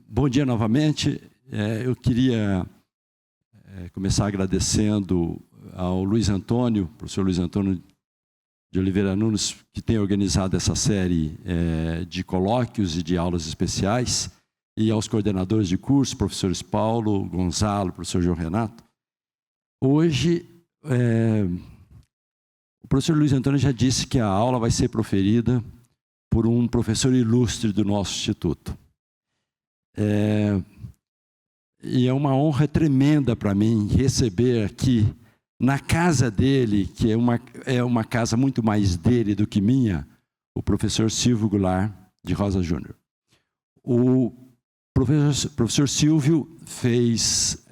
Bom dia novamente. Eu queria começar agradecendo ao Luiz Antônio, professor Luiz Antônio de Oliveira Nunes, que tem organizado essa série de colóquios e de aulas especiais, e aos coordenadores de curso, professores Paulo, Gonzalo, professor João Renato. Hoje, o professor Luiz Antônio já disse que a aula vai ser proferida por um professor ilustre do nosso instituto. E é uma honra tremenda para mim receber aqui, na casa dele, que é uma casa muito mais dele do que minha, o professor Silvio Goulart de Rosa Júnior. O professor Silvio fez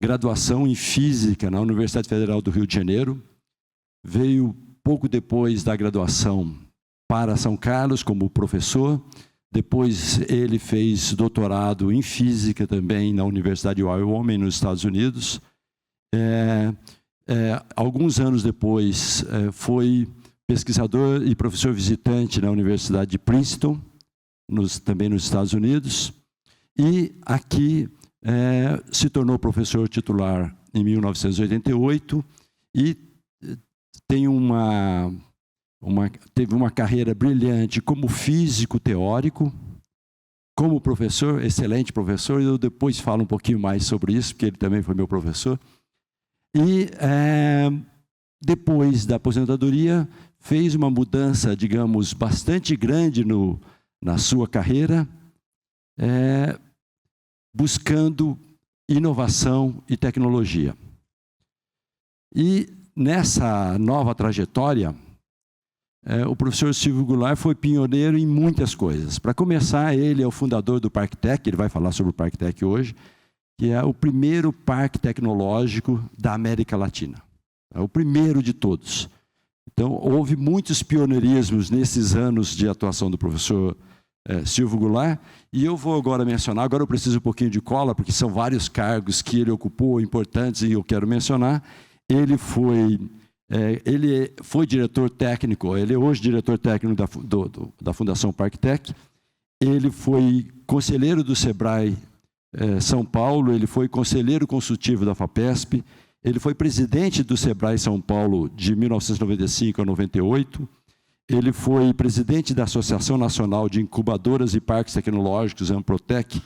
graduação em Física na Universidade Federal do Rio de Janeiro, veio pouco depois da graduação para São Carlos como professor. Depois ele fez doutorado em Física também na Universidade de Wyoming, nos Estados Unidos. Alguns anos depois foi pesquisador e professor visitante na Universidade de Princeton, também nos Estados Unidos. E aqui se tornou professor titular em 1988 e teve uma carreira brilhante como físico teórico, como professor, excelente professor, e eu depois falo um pouquinho mais sobre isso, porque ele também foi meu professor. E depois da aposentadoria, fez uma mudança, digamos, bastante grande na sua carreira, buscando inovação e tecnologia. E nessa nova trajetória, o professor Silvio Goulart foi pioneiro em muitas coisas. Para começar, ele é o fundador do ParkTech, ele vai falar sobre o ParkTech hoje, que é o primeiro parque tecnológico da América Latina. É o primeiro de todos. Então, houve muitos pioneirismos nesses anos de atuação do professor Silvio Goulart, e eu vou agora mencionar, agora eu preciso um pouquinho de cola, porque são vários cargos que ele ocupou, importantes, e eu quero mencionar. Ele foi diretor técnico, ele é hoje diretor técnico da Fundação ParkTech. Ele foi conselheiro do Sebrae São Paulo, ele foi conselheiro consultivo da FAPESP, ele foi presidente do Sebrae São Paulo de 1995 a 98, ele foi presidente da Associação Nacional de Incubadoras e Parques Tecnológicos, Amprotec,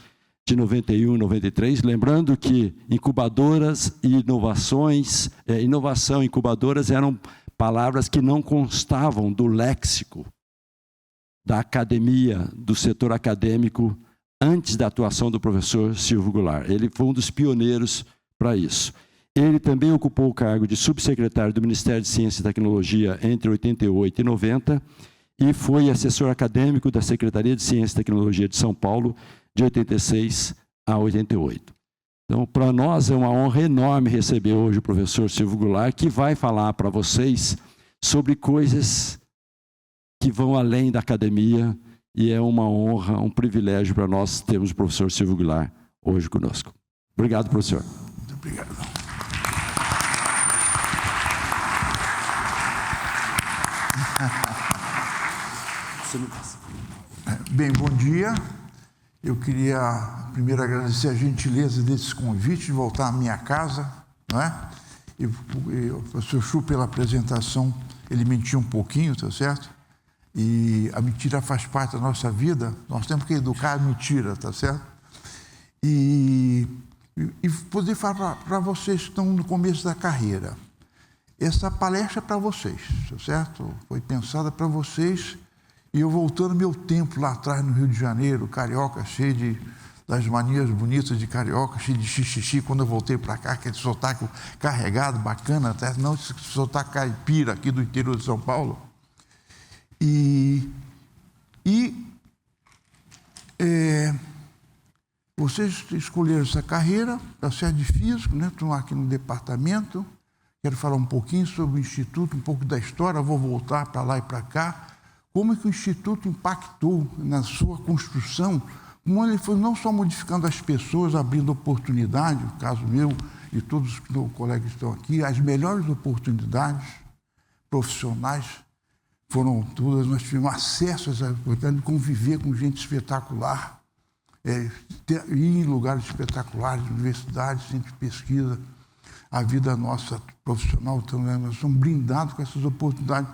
de 91 e 93, lembrando que incubadoras e inovações, inovação e incubadoras eram palavras que não constavam do léxico da academia, do setor acadêmico, antes da atuação do professor Silvio Goulart. Ele foi um dos pioneiros para isso. Ele também ocupou o cargo de subsecretário do Ministério de Ciência e Tecnologia entre 88 e 90 e foi assessor acadêmico da Secretaria de Ciência e Tecnologia de São Paulo de 86 a 88. Então, para nós é uma honra enorme receber hoje o professor Silvio Goulart, que vai falar para vocês sobre coisas que vão além da academia, e é uma honra, um privilégio para nós termos o professor Silvio Goulart hoje conosco. Obrigado, professor. Muito obrigado. Bem, bom dia. Eu queria primeiro agradecer a gentileza desse convite de voltar à minha casa, não é? E o professor Chu, pela apresentação, ele mentiu um pouquinho, tá certo? E a mentira faz parte da nossa vida, nós temos que educar a mentira, tá certo? E poder falar para vocês que estão no começo da carreira. Essa palestra é para vocês, tá certo? Foi pensada para vocês. E eu voltando meu tempo lá atrás no Rio de Janeiro, carioca, cheio das manias bonitas de carioca, cheio de xixi, quando eu voltei para cá, aquele sotaque carregado, bacana, até não esse sotaque caipira aqui do interior de São Paulo. Vocês escolheram essa carreira, tá certo, de físico, né? Estão aqui no departamento. Quero falar um pouquinho sobre o Instituto, um pouco da história, vou voltar para lá e para cá. Como é que o Instituto impactou na sua construção, como ele foi não só modificando as pessoas, abrindo oportunidade, no caso meu e todos os meus colegas que estão aqui, as melhores oportunidades profissionais foram todas, nós tivemos acesso a essa oportunidade de conviver com gente espetacular, ir em lugares espetaculares, universidades, centros de pesquisa. A vida nossa profissional também, nós somos blindados com essas oportunidades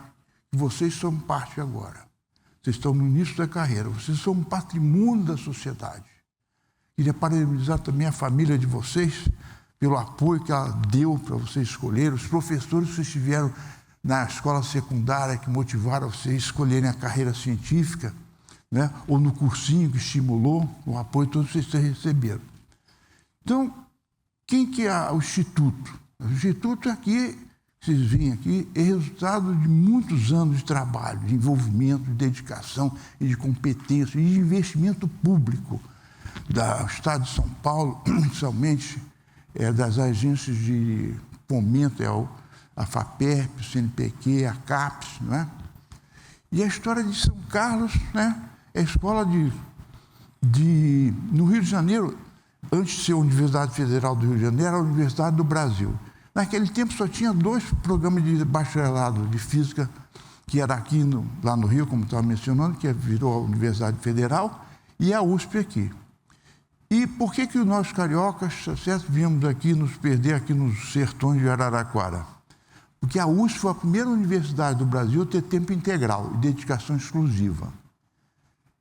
que vocês são parte agora. Vocês estão no início da carreira, vocês são um patrimônio da sociedade. Queria parabenizar também a família de vocês pelo apoio que ela deu para vocês escolherem, os professores que vocês tiveram na escola secundária que motivaram vocês a escolherem a carreira científica, né? Ou no cursinho que estimulou, o apoio todos vocês receberam. Então, quem que é o Instituto? O Instituto aqui, vocês veem aqui, é resultado de muitos anos de trabalho, de envolvimento, de dedicação e de competência e de investimento público do Estado de São Paulo, principalmente das agências de fomento, a FAPERP, o CNPq, a CAPES, né? E a história de São Carlos, né? É a escola no Rio de Janeiro, antes de ser a Universidade Federal do Rio de Janeiro, era a Universidade do Brasil. Naquele tempo só tinha 2 programas de bacharelado de física, que era aqui lá no Rio, como estava mencionando, que virou a Universidade Federal, e a USP aqui. E por que nós cariocas, certo, viemos aqui nos perder aqui nos sertões de Araraquara? Porque a USP foi a primeira universidade do Brasil a ter tempo integral e dedicação exclusiva.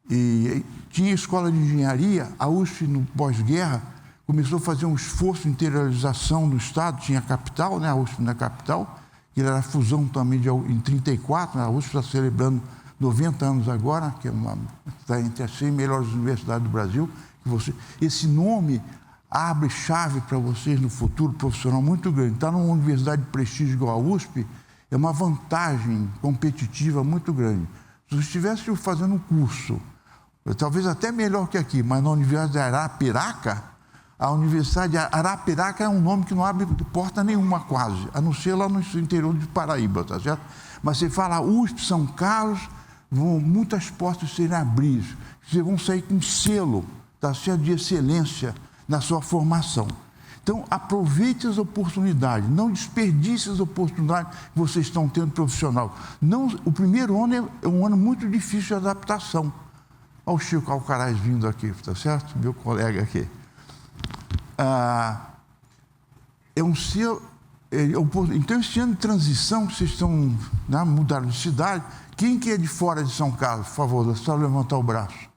E tinha escola de engenharia, a USP, no pós-guerra, começou a fazer um esforço de interiorização do Estado, tinha a capital, né, a USP na capital, que era a fusão também em 1934, né, a USP está celebrando 90 anos agora, que está entre as 100 melhores universidades do Brasil. Esse nome abre chave para vocês no futuro profissional muito grande. Estar numa universidade de prestígio igual a USP é uma vantagem competitiva muito grande. Se você estivesse fazendo um curso, talvez até melhor que aqui, mas na Universidade de Arapiraca, a Universidade de Arapiraca é um nome que não abre porta nenhuma quase, a não ser lá no interior de Paraíba, tá certo? Mas você fala USP, São Carlos, muitas portas serem abridas, vocês vão sair com selo, tá certo, de excelência na sua formação. Então, aproveite as oportunidades, não desperdice as oportunidades que vocês estão tendo profissional. O primeiro ano é um ano muito difícil de adaptação. Olha o Chico Alcaraz vindo aqui, tá certo? Meu colega aqui. Então, esse ano de transição, que vocês estão, né, mudaram de cidade, quem que é de fora de São Carlos, por favor, só levantar o braço.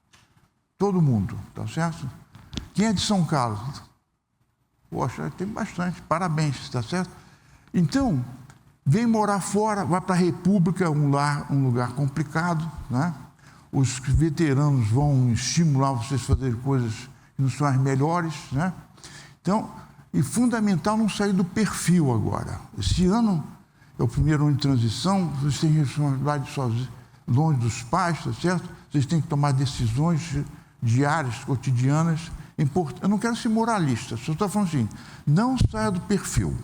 Todo mundo, tá certo? Quem é de São Carlos? Poxa, tem bastante, parabéns, tá certo? Então, vem morar fora, vai para a República, um lugar complicado, né? Os veteranos vão estimular vocês a fazer coisas que não são as melhores, né? Então, e fundamental não sair do perfil agora. Esse ano é o primeiro ano de transição, vocês têm responsabilidade sozinhos, longe dos pais, tá certo? Vocês têm que tomar decisões diárias, cotidianas. Eu não quero ser moralista, só estou falando assim, não saia do perfil.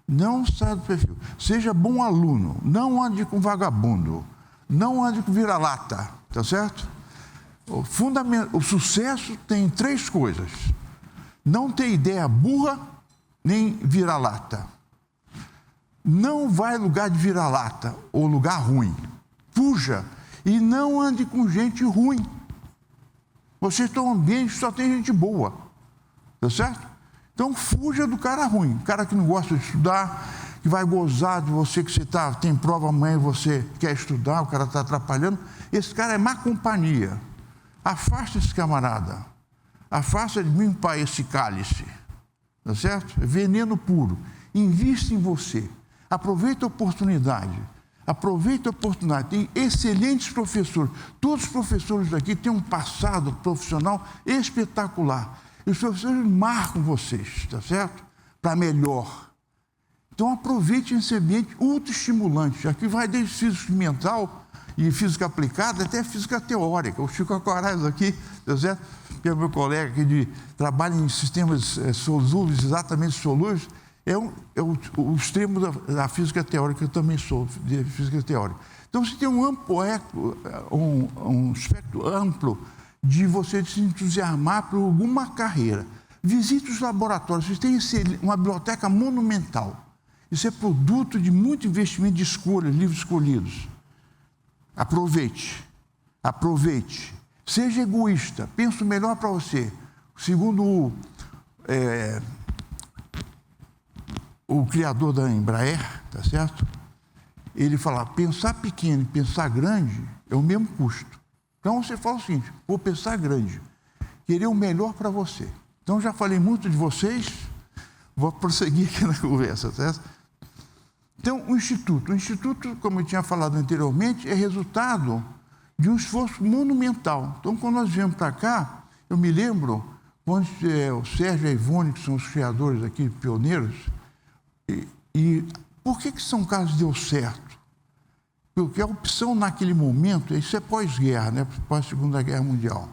Não saia do perfil. Seja bom aluno, não ande com vagabundo, não ande com vira-lata, tá certo? O sucesso tem 3 coisas. Não ter ideia burra, nem vira-lata. Não vai lugar de vira-lata ou lugar ruim. Fuja e não ande com gente ruim. Vocês estão em um ambiente que só tem gente boa, tá certo? Então, fuja do cara ruim, cara que não gosta de estudar, que vai gozar de você, que você tem prova amanhã e você quer estudar, o cara está atrapalhando. Esse cara é má companhia. Afasta esse camarada. Afasta de mim, pai, esse cálice, tá certo? É veneno puro. Invista em você. Aproveita a oportunidade. Aproveita a oportunidade. Tem excelentes professores. Todos os professores daqui têm um passado profissional espetacular. E os professores marcam vocês, tá certo? Para melhor. Então, aproveite esse ambiente ultra estimulante. Aqui vai desde física experimental e física aplicada até física teórica. O Chico Alcaraz aqui, tá certo? Que é meu colega que trabalha em sistemas solúveis, exatamente solúveis, é o extremo da física teórica. Eu também sou de física teórica. Então, você tem um espectro amplo de você se entusiasmar por alguma carreira. Visite os laboratórios. Vocês têm uma biblioteca monumental. Isso é produto de muito investimento de escolhas, livros escolhidos. Aproveite. Aproveite. Seja egoísta, pensa o melhor para você. Segundo o criador da Embraer, tá certo? Ele fala, pensar pequeno e pensar grande é o mesmo custo. Então você fala o seguinte, vou pensar grande, querer o melhor para você. Então já falei muito de vocês, vou prosseguir aqui na conversa, tá certo? Então o Instituto, como eu tinha falado anteriormente, é resultado de um esforço monumental. Então quando nós viemos para cá, eu me lembro, quando o Sérgio e a Ivone, que são os criadores aqui, pioneiros, e por que São Carlos deu certo? Porque a opção naquele momento, isso é pós-guerra, né? Pós-Segunda Guerra Mundial.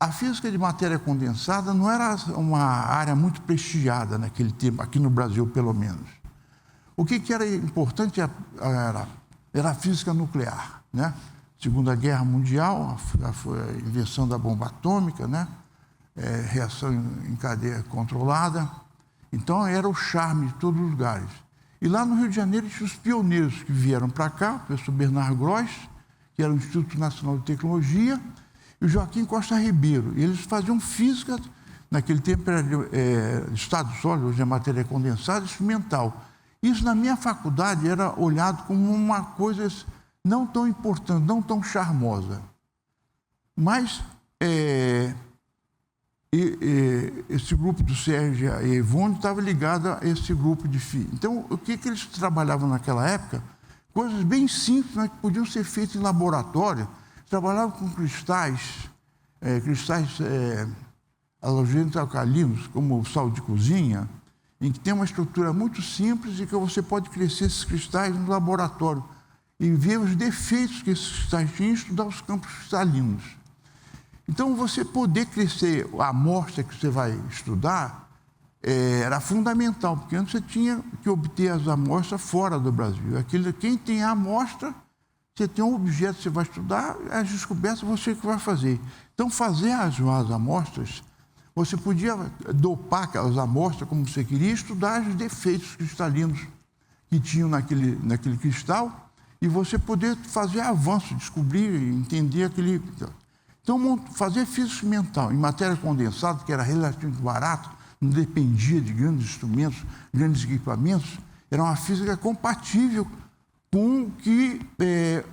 A física de matéria condensada não era uma área muito prestigiada naquele tempo, aqui no Brasil pelo menos. O que era importante era a física nuclear, né? Segunda Guerra Mundial, a invenção da bomba atômica, né? Reação em cadeia controlada. Então, era o charme de todos os lugares. E lá no Rio de Janeiro tinha os pioneiros que vieram para cá, o professor Bernard Gross, que era o Instituto Nacional de Tecnologia, e o Joaquim Costa Ribeiro. E eles faziam física, naquele tempo era estado sólido, hoje é matéria condensada, experimental. Isso, na minha faculdade, era olhado como uma coisa não tão importante, não tão charmosa. Mas esse grupo do Sérgio e Ivone estava ligado a esse grupo de filhos. Então, o que eles trabalhavam naquela época? Coisas bem simples, né, que podiam ser feitas em laboratório. Trabalhavam com cristais halogênicos alcalinos, como o sal de cozinha, em que tem uma estrutura muito simples e que você pode crescer esses cristais no laboratório e ver os defeitos que esses cristais tinham e estudar os campos cristalinos. Então, você poder crescer a amostra que você vai estudar era fundamental, porque antes você tinha que obter as amostras fora do Brasil. Quem tem a amostra, você tem um objeto que você vai estudar, as descobertas você que vai fazer. Então, fazer as amostras, você podia dopar aquelas amostras como você queria, estudar os defeitos cristalinos que tinham naquele cristal e você poder fazer avanço, descobrir, entender aquele... Então, fazer física experimental em matéria condensada, que era relativamente barato, não dependia de grandes instrumentos, grandes equipamentos, era uma física compatível com o que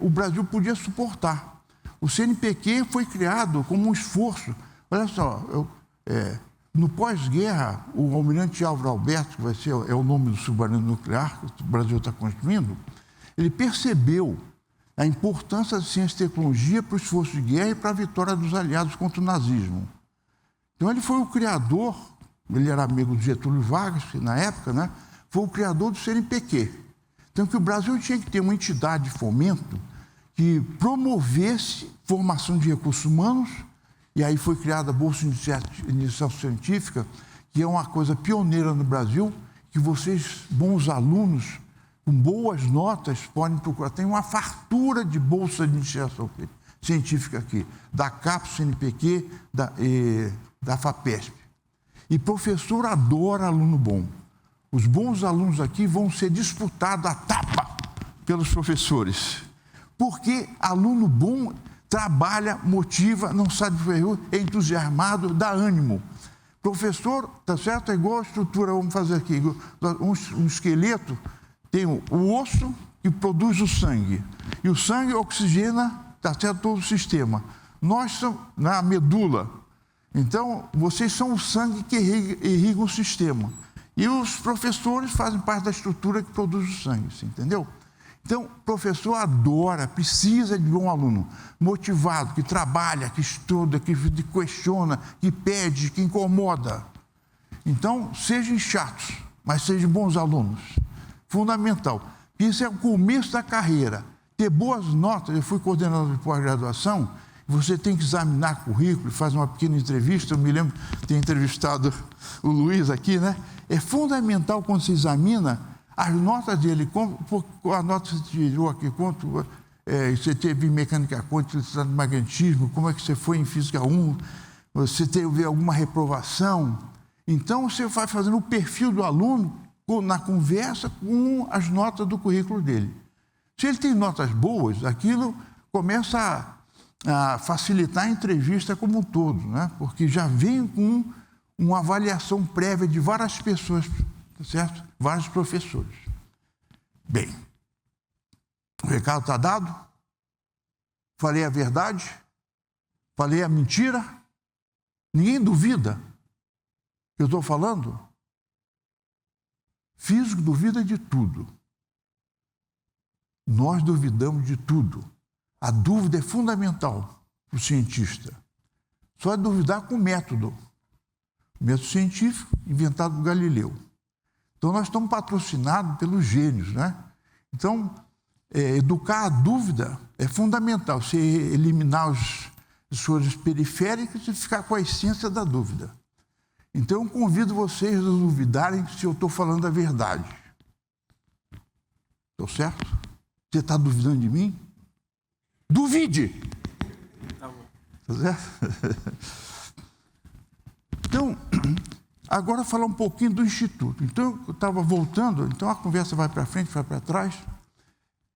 o Brasil podia suportar. O CNPq foi criado como um esforço. Olha só, no pós-guerra, o almirante Álvaro Alberto, que é o nome do submarino nuclear que o Brasil está construindo, ele percebeu a importância da ciência e tecnologia para o esforço de guerra e para a vitória dos aliados contra o nazismo. Então, ele foi o criador, ele era amigo do Getúlio Vargas, que na época, né, foi o criador do CNPq. Então, que o Brasil tinha que ter uma entidade de fomento que promovesse formação de recursos humanos, e aí foi criada a Bolsa de Iniciação Científica, que é uma coisa pioneira no Brasil, que vocês, bons alunos, com boas notas, podem procurar. Tem uma fartura de bolsa de iniciação científica aqui, da CAPES, CNPq, da FAPESP. E professor adora aluno bom. Os bons alunos aqui vão ser disputados a tapa pelos professores. Porque aluno bom trabalha, motiva, não sai do ferro, é entusiasmado, dá ânimo. Professor, tá certo? É igual a estrutura, vamos fazer aqui, um esqueleto. Tem o osso que produz o sangue. E o sangue oxigena, tá certo, todo o sistema. Nós somos na medula. Então, vocês são o sangue que irriga o sistema. E os professores fazem parte da estrutura que produz o sangue, você entendeu? Então, o professor adora, precisa de um aluno motivado, que trabalha, que estuda, que questiona, que pede, que incomoda. Então, sejam chatos, mas sejam bons alunos. Fundamental. Isso é o começo da carreira. Ter boas notas. Eu fui coordenador de pós-graduação, você tem que examinar currículo, fazer uma pequena entrevista. Eu me lembro de ter entrevistado o Luiz aqui, né? É fundamental quando se examina as notas dele, a nota que você tirou aqui, quanto você teve em mecânica quântica, magnetismo, como é que você foi em física 1, você teve alguma reprovação. Então, você vai fazendo o perfil do aluno na conversa com as notas do currículo dele. Se ele tem notas boas, aquilo começa facilitar a entrevista como um todo, né? Porque já vem com uma avaliação prévia de várias pessoas, tá certo? Vários professores. Bem, o recado está dado? Falei a verdade? Falei a mentira? Ninguém duvida que eu estou falando? Físico duvida de tudo. Nós duvidamos de tudo. A dúvida é fundamental para o cientista. Só é duvidar com o método científico inventado por Galileu. Então, nós estamos patrocinados pelos gênios, né? Então, educar a dúvida é fundamental. Você eliminar as coisas periféricas e ficar com a essência da dúvida. Então, eu convido vocês a duvidarem se eu estou falando a verdade. Estou certo? Você está duvidando de mim? Duvide! Tá bom. Tá certo? Então, agora falar um pouquinho do Instituto. Então, eu estava voltando, então a conversa vai para frente, vai para trás.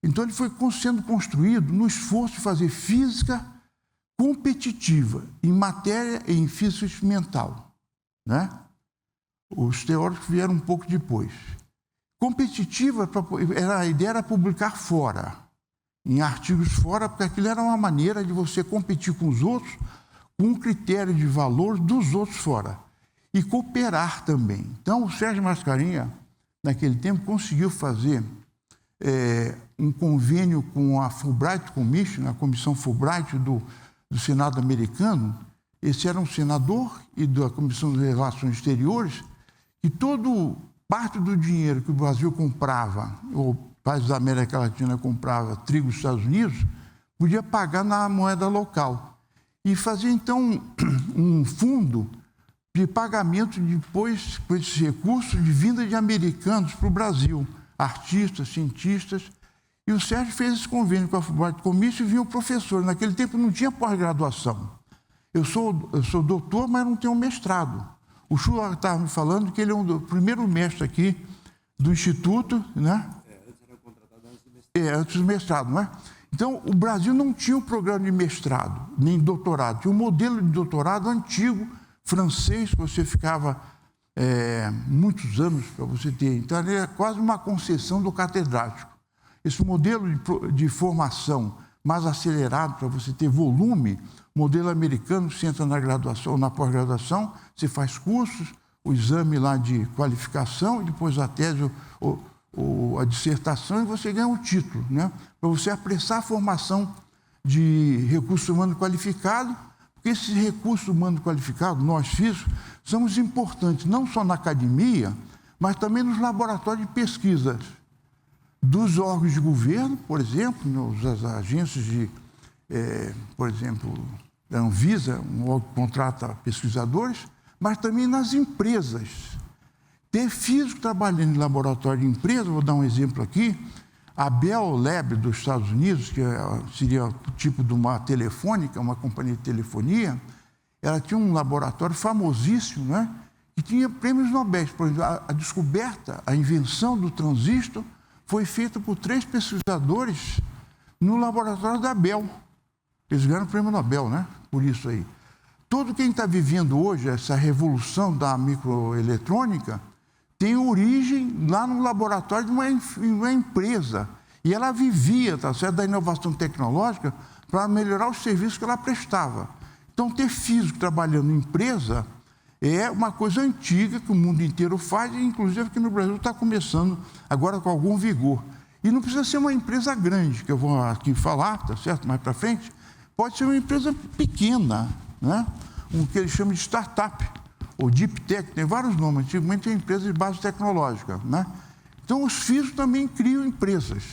Então, ele foi sendo construído no esforço de fazer física competitiva em matéria e em física experimental, né? Os teóricos vieram um pouco depois. Competitiva, a ideia era publicar fora, em artigos fora, porque aquilo era uma maneira de você competir com os outros, com um critério de valor dos outros fora. E cooperar também. Então, o Sérgio Mascarenhas, naquele tempo, conseguiu fazer um convênio com a Fulbright Commission, a Comissão Fulbright do Senado americano. Esse era um senador e da Comissão de Relações Exteriores, e parte do dinheiro que o Brasil comprava, ou países da América Latina comprava trigo dos Estados Unidos, podia pagar na moeda local. E fazer, então, um fundo de pagamento depois, com esses recursos, de vinda de americanos para o Brasil, artistas, cientistas. E o Sérgio fez esse convênio com a Fulbright Commission e vinha o professor. Naquele tempo não tinha pós-graduação. Eu sou doutor, mas não tenho mestrado. O Chu estava me falando que ele é o primeiro mestre aqui do Instituto, né? Antes era contratado antes do mestrado. Antes do mestrado, não é? Então, o Brasil não tinha um programa de mestrado, nem doutorado. Tinha um modelo de doutorado antigo, francês, que você ficava muitos anos para você ter. Então, era quase uma concessão do catedrático. Esse modelo de formação mais acelerado, para você ter volume, modelo americano, você entra na graduação, na pós-graduação, você faz cursos, o exame lá de qualificação, e depois a tese ou a dissertação, e você ganha um título, né? Para você apressar a formação de recurso humano qualificado, porque esses recursos humanos qualificados, nós físicos, somos importantes não só na academia, mas também nos laboratórios de pesquisa dos órgãos de governo, por exemplo, nas agências de, por exemplo, da Anvisa, um órgão que contrata pesquisadores, mas também nas empresas. Ter físico trabalhando em laboratório de empresa, vou dar um exemplo aqui, a Bell Lab dos Estados Unidos, que seria o tipo de uma telefônica, uma companhia de telefonia, ela tinha um laboratório famosíssimo, né? Que tinha prêmios Nobel. Por exemplo, a descoberta, a invenção do transistor foi feita por 3 pesquisadores no laboratório da Bell. Eles ganharam o prêmio Nobel, né? Por isso aí. Todo quem está vivendo hoje essa revolução da microeletrônica tem origem lá no laboratório de uma empresa. E ela vivia, tá certo, da inovação tecnológica para melhorar os serviços que ela prestava. Então, ter físico trabalhando em empresa é uma coisa antiga que o mundo inteiro faz, e inclusive aqui no Brasil está começando agora com algum vigor. E não precisa ser uma empresa grande, que eu vou aqui falar, tá certo, mais para frente. Pode ser uma empresa pequena, né? Um que eles chamam de startup, ou deep tech, tem vários nomes. Antigamente é empresa de base tecnológica, né? Então, os físicos também criam empresas.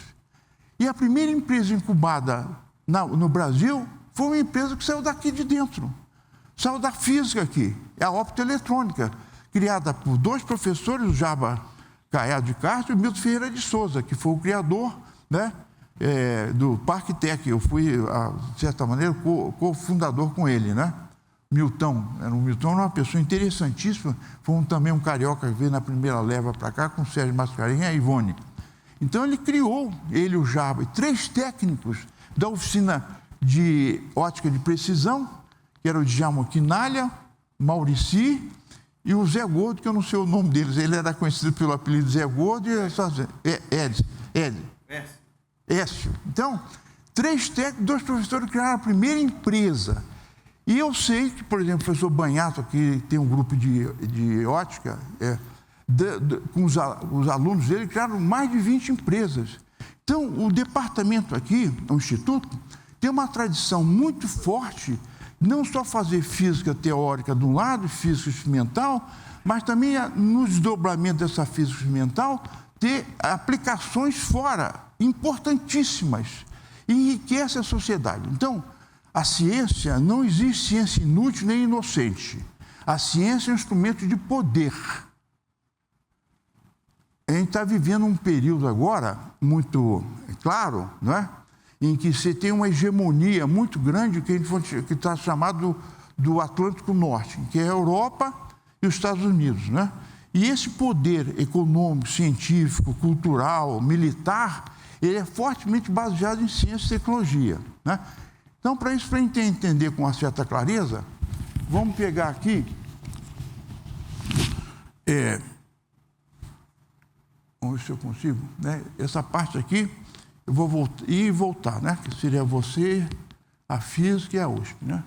E a primeira empresa incubada no Brasil foi uma empresa que saiu daqui de dentro. Saiu da física aqui, é a optoeletrônica, criada por 2 professores, o Jaba Caiado de Castro e o Milton Ferreira de Souza, que foi o criador, né, do Parque Tech. Eu fui, de certa maneira, cofundador com ele, né? Milton era uma pessoa interessantíssima, foi também um carioca que veio na primeira leva para cá, com o Sérgio Mascarenhas e a Ivone. Então, ele criou, ele e o Jaba, e 3 técnicos da oficina de ótica de precisão, que era o Djalma Quinalha, Maurici e o Zé Gordo, que eu não sei o nome deles, ele era conhecido pelo apelido Zé Gordo e Écio. Então, 3 técnicos, 2 professores criaram a primeira empresa. E eu sei que, por exemplo, o professor Banhato, que tem um grupo de ótica, com os alunos dele, criaram mais de 20 empresas. Então, o departamento aqui, o Instituto, tem uma tradição muito forte, não só fazer física teórica de um lado, física experimental, mas também no desdobramento dessa física experimental, ter aplicações fora, importantíssimas, e enriquece a sociedade. Então, a ciência, não existe ciência inútil nem inocente. A ciência é um instrumento de poder. A gente está vivendo um período agora, muito claro, não é? Em que você tem uma hegemonia muito grande que está chamado do Atlântico Norte, que é a Europa e os Estados Unidos, né? E esse poder econômico, científico, cultural, militar, ele é fortemente baseado em ciência e tecnologia, né? Então, para isso, para a gente entender com uma certa clareza, vamos pegar aqui vamos ver se eu consigo, né? Essa parte aqui, eu vou voltar, né? Que seria você, a física e a USP, né?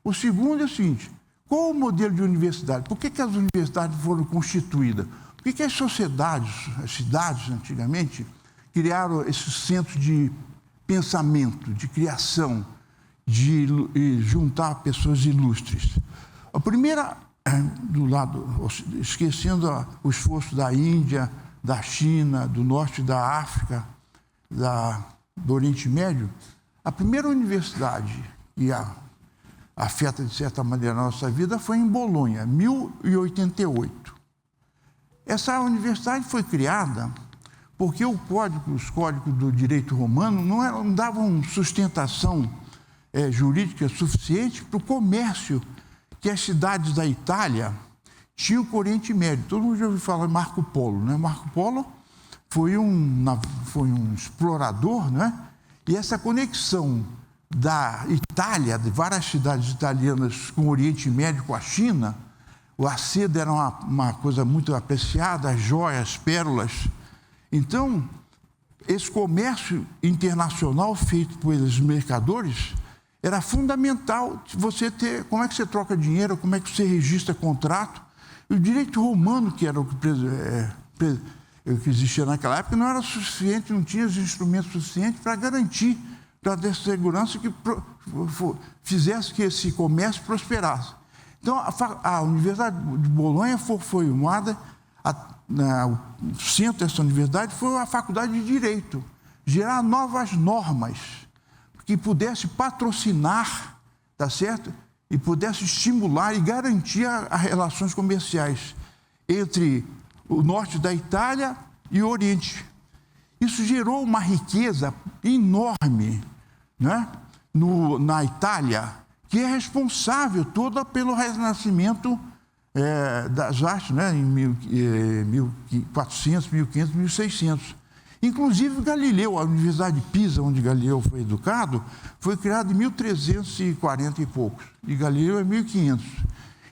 O segundo é o seguinte: qual o modelo de universidade? Por que as universidades foram constituídas? Por que as sociedades, as cidades, antigamente, criaram esses centros de pensamento, de criação, de juntar pessoas ilustres? A primeira, do lado, esquecendo o esforço da Índia, da China, do norte da África, do Oriente Médio, a primeira universidade que afeta, de certa maneira, a nossa vida foi em Bolonha, 1088. Essa universidade foi criada porque os códigos do direito romano não davam sustentação jurídica suficiente para o comércio que as cidades da Itália tinham com o Oriente Médio. Todo mundo já ouviu falar de Marco Polo, né? Marco Polo foi um explorador, né? E essa conexão da Itália, de várias cidades italianas com o Oriente Médio, com a China, a seda era uma coisa muito apreciada, as joias, pérolas. Então, esse comércio internacional feito por esses mercadores era fundamental você ter. Como é que você troca dinheiro, como é que você registra contrato? E o direito romano, que era o que existia naquela época, não era suficiente, não tinha os instrumentos suficientes para garantir, para ter segurança que fizesse que esse comércio prosperasse. Então, a Universidade de Bolonha foi formada, o centro dessa universidade foi a Faculdade de Direito, gerar novas normas que pudesse patrocinar, tá certo? E pudesse estimular e garantir as relações comerciais entre o norte da Itália e o Oriente. Isso gerou uma riqueza enorme, né? Na Itália, que é responsável toda pelo renascimento das artes, né? Em 1400, 1500, 1600. Inclusive Galileu, a Universidade de Pisa, onde Galileu foi educado, foi criada em 1340 e poucos, e Galileu é 1500.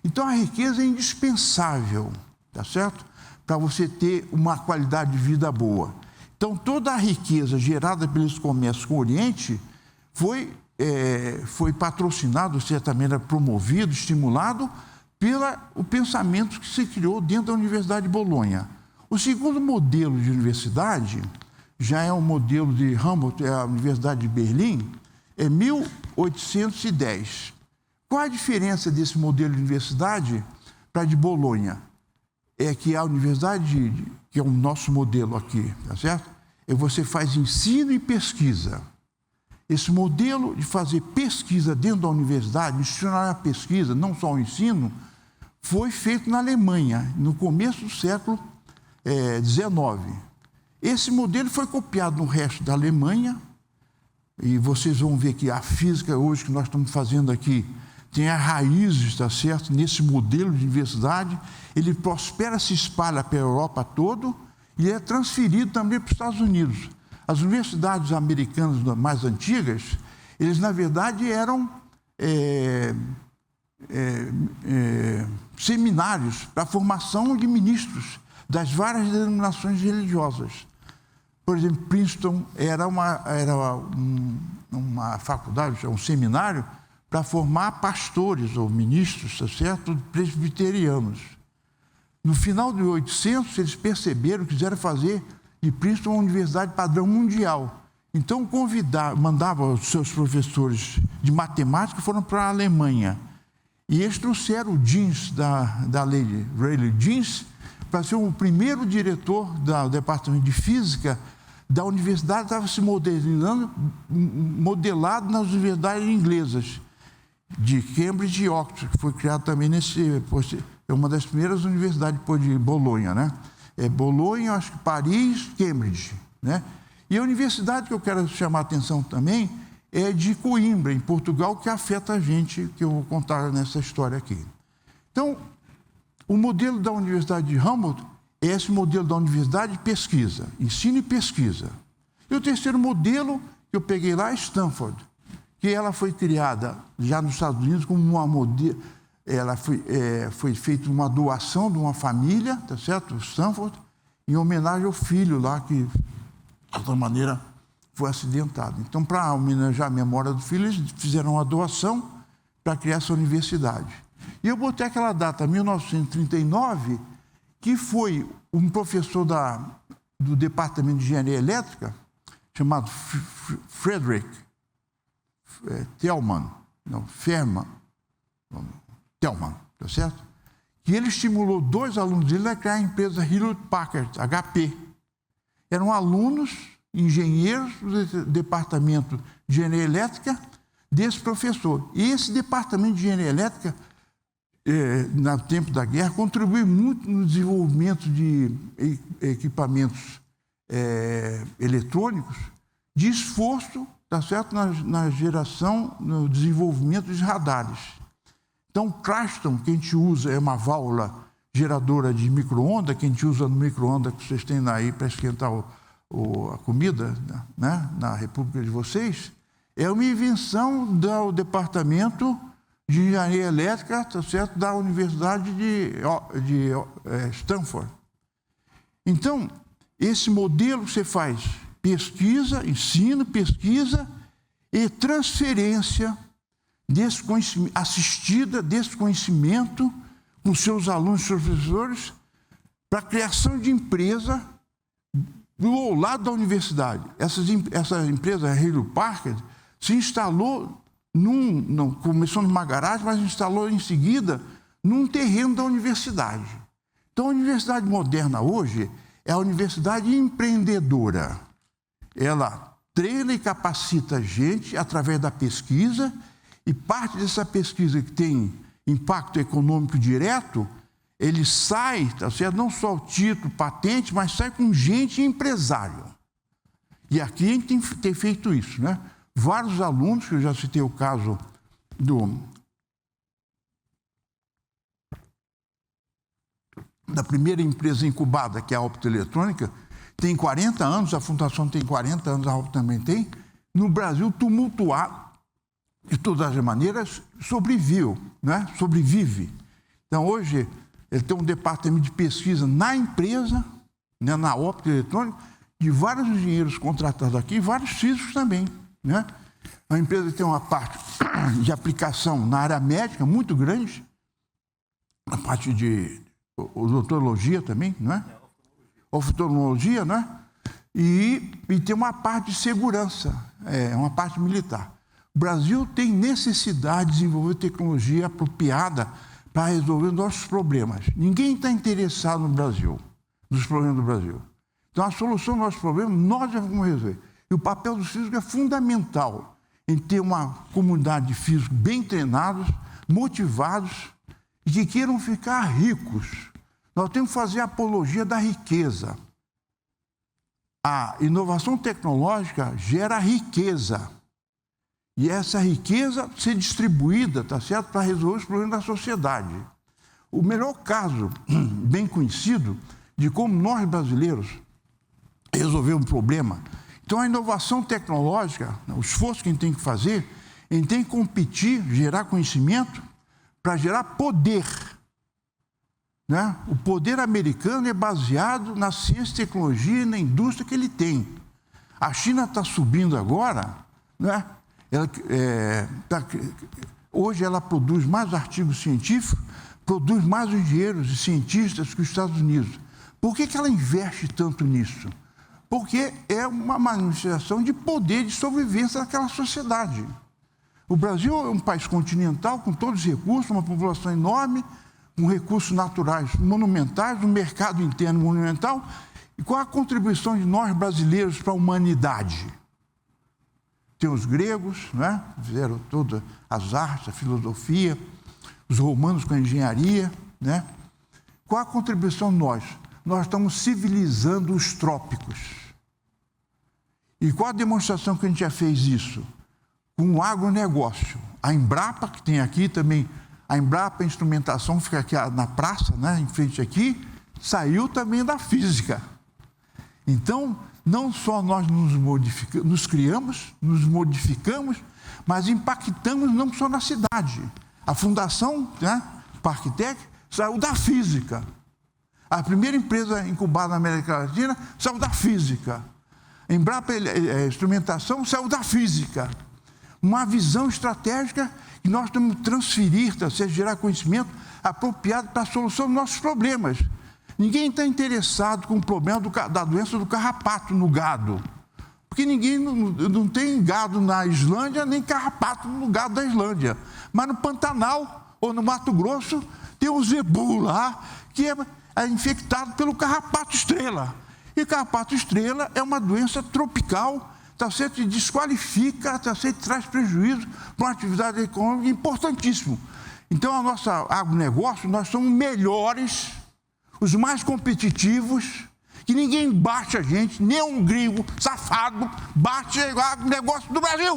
Então a riqueza é indispensável, tá certo? Para você ter uma qualidade de vida boa. Então toda a riqueza gerada pelos comércios com o Oriente foi patrocinado, de certa maneira promovido, estimulado pelo pensamento que se criou dentro da Universidade de Bolonha. O segundo modelo de universidade já é um modelo de Humboldt, é a Universidade de Berlim, é 1810. Qual a diferença desse modelo de universidade para a de Bolonha? É que a universidade, que é o nosso modelo aqui, tá certo? Você faz ensino e pesquisa. Esse modelo de fazer pesquisa dentro da universidade, institucionalizar a pesquisa, não só o ensino, foi feito na Alemanha, no começo do século XIX. Esse modelo foi copiado no resto da Alemanha, e vocês vão ver que a física hoje que nós estamos fazendo aqui tem as raízes, está certo, nesse modelo de universidade. Ele prospera, se espalha para a Europa toda e é transferido também para os Estados Unidos. As universidades americanas mais antigas, Eles, na verdade, eram seminários para a formação de ministros das várias denominações religiosas. Por exemplo, Princeton era uma faculdade, um seminário para formar pastores ou ministros, tá certo? Presbiterianos. No final de 1800, eles perceberam, quiseram fazer de Princeton uma universidade padrão mundial. Então, mandavam os seus professores de matemática, foram para a Alemanha. E eles trouxeram o Jeans, da lei Rayleigh Jeans, para ser o primeiro diretor do departamento de física da universidade, estava se modelado nas universidades inglesas, de Cambridge e Oxford, que foi criado também é uma das primeiras universidades depois de Bolonha, né? Bolonha, acho que Paris, Cambridge, né? E a universidade que eu quero chamar a atenção também é de Coimbra, em Portugal, que afeta a gente, que eu vou contar nessa história aqui. Então, o modelo da Universidade de Hamilton é esse modelo da universidade de pesquisa, ensino e pesquisa. E o terceiro modelo que eu peguei lá é Stanford, que ela foi criada já nos Estados Unidos como uma modelo. Ela foi feita uma doação de uma família, tá certo? Stanford, em homenagem ao filho lá, que, de outra maneira, foi acidentado. Então, para homenagear a memória do filho, eles fizeram uma doação para criar essa universidade. E eu botei aquela data, 1939, que foi um professor do Departamento de Engenharia Elétrica, chamado Frederick Tellman, tá certo? Que ele estimulou 2 alunos dele a criar a empresa Hewlett-Packard, HP. Eram alunos, engenheiros do Departamento de Engenharia Elétrica desse professor. E esse Departamento de Engenharia Elétrica, no tempo da guerra, contribuiu muito no desenvolvimento de equipamentos eletrônicos, de esforço, tá certo, na geração, no desenvolvimento de radares. Então, Cranston, que a gente usa, é uma válvula geradora de micro-ondas, que a gente usa no micro-ondas que vocês têm aí para esquentar a comida, né, na República de vocês, é uma invenção do Departamento de Engenharia Elétrica, tá certo, da Universidade de Stanford. Então, esse modelo que você faz pesquisa, ensino, pesquisa e transferência desse conhecimento, assistida desse conhecimento com seus alunos e seus professores para a criação de empresa do lado da universidade. Essa empresa, a Hewlett-Packard, se instalou começou numa garagem, mas instalou em seguida num terreno da universidade. Então, a universidade moderna hoje é a universidade empreendedora. Ela treina e capacita a gente através da pesquisa, e parte dessa pesquisa que tem impacto econômico direto, ele sai, tá certo? Não só o título, patente, mas sai com gente empresário. E aqui a gente tem feito isso, né? Vários alunos, que eu já citei o caso da primeira empresa incubada, que é a optoeletrônica, tem 40 anos, a Fundação tem 40 anos, a Opto também tem, no Brasil tumultuado, de todas as maneiras, sobrevive. Então, hoje, ele tem um departamento de pesquisa na empresa, né, na optoeletrônica, de vários engenheiros contratados aqui, e vários físicos também, né? A empresa tem uma parte de aplicação na área médica muito grande, a parte de odontologia também, não é? Oftalmologia, né? E tem uma parte de segurança, uma parte militar. O Brasil tem necessidade de desenvolver tecnologia apropriada para resolver nossos problemas. Ninguém está interessado no Brasil, nos problemas do Brasil. Então, a solução dos nossos problemas, nós já vamos resolver. E o papel dos físicos é fundamental em ter uma comunidade de físicos bem treinados, motivados e que queiram ficar ricos. Nós temos que fazer a apologia da riqueza. A inovação tecnológica gera riqueza. E essa riqueza ser distribuída, tá certo, para resolver os problemas da sociedade. O melhor caso, bem conhecido, de como nós brasileiros resolvemos um problema Então, a inovação tecnológica, o esforço que a gente tem que fazer, a gente tem que competir, gerar conhecimento para gerar poder. Né? O poder americano é baseado na ciência e tecnologia e na indústria que ele tem. A China está subindo agora, né? Hoje ela produz mais artigos científicos, produz mais engenheiros e cientistas que os Estados Unidos. Por que ela investe tanto nisso? Porque é uma manifestação de poder de sobrevivência daquela sociedade. O Brasil é um país continental, com todos os recursos, uma população enorme, com recursos naturais monumentais, um mercado interno monumental. E qual a contribuição de nós brasileiros para a humanidade? Tem os gregos, né? Fizeram todas as artes, a filosofia, os romanos com a engenharia, né? Qual a contribuição de nós? Nós estamos civilizando os trópicos. E qual a demonstração que a gente já fez isso? Com o agronegócio. A Embrapa, que tem aqui também, a Embrapa Instrumentação, fica aqui na praça, né? Em frente aqui, saiu também da física. Então, não só nós nos criamos, nos modificamos, mas impactamos não só na cidade. A fundação, né, Parktec, saiu da física. A primeira empresa incubada na América Latina saiu da física. A Embrapa Instrumentação saiu da física. Uma visão estratégica que nós temos que transferir, ou seja, gerar conhecimento apropriado para a solução dos nossos problemas. Ninguém está interessado com o problema da doença do carrapato no gado. Porque ninguém não tem gado na Islândia, nem carrapato no gado da Islândia. Mas no Pantanal ou no Mato Grosso tem um zebu lá que é infectado pelo carrapato estrela. E carrapato estrela é uma doença tropical, tá certo? E desqualifica, tá certo? Traz prejuízo para uma atividade econômica importantíssimo. Então, a nossa agronegócio, nós somos melhores, os mais competitivos, que ninguém bate a gente, nem um gringo safado bate o negócio do Brasil.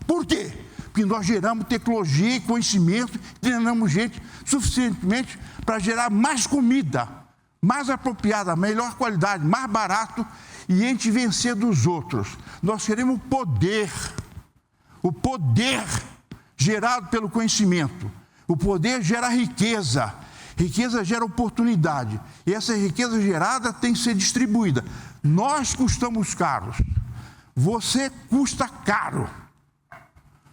Por quê? Porque nós geramos tecnologia e conhecimento, treinamos gente suficientemente para gerar mais comida, mais apropriada, melhor qualidade, mais barato, e a gente vencer dos outros. Nós queremos o poder gerado pelo conhecimento. O poder gera riqueza. Riqueza gera oportunidade. E essa riqueza gerada tem que ser distribuída. Nós custamos caros. Você custa caro.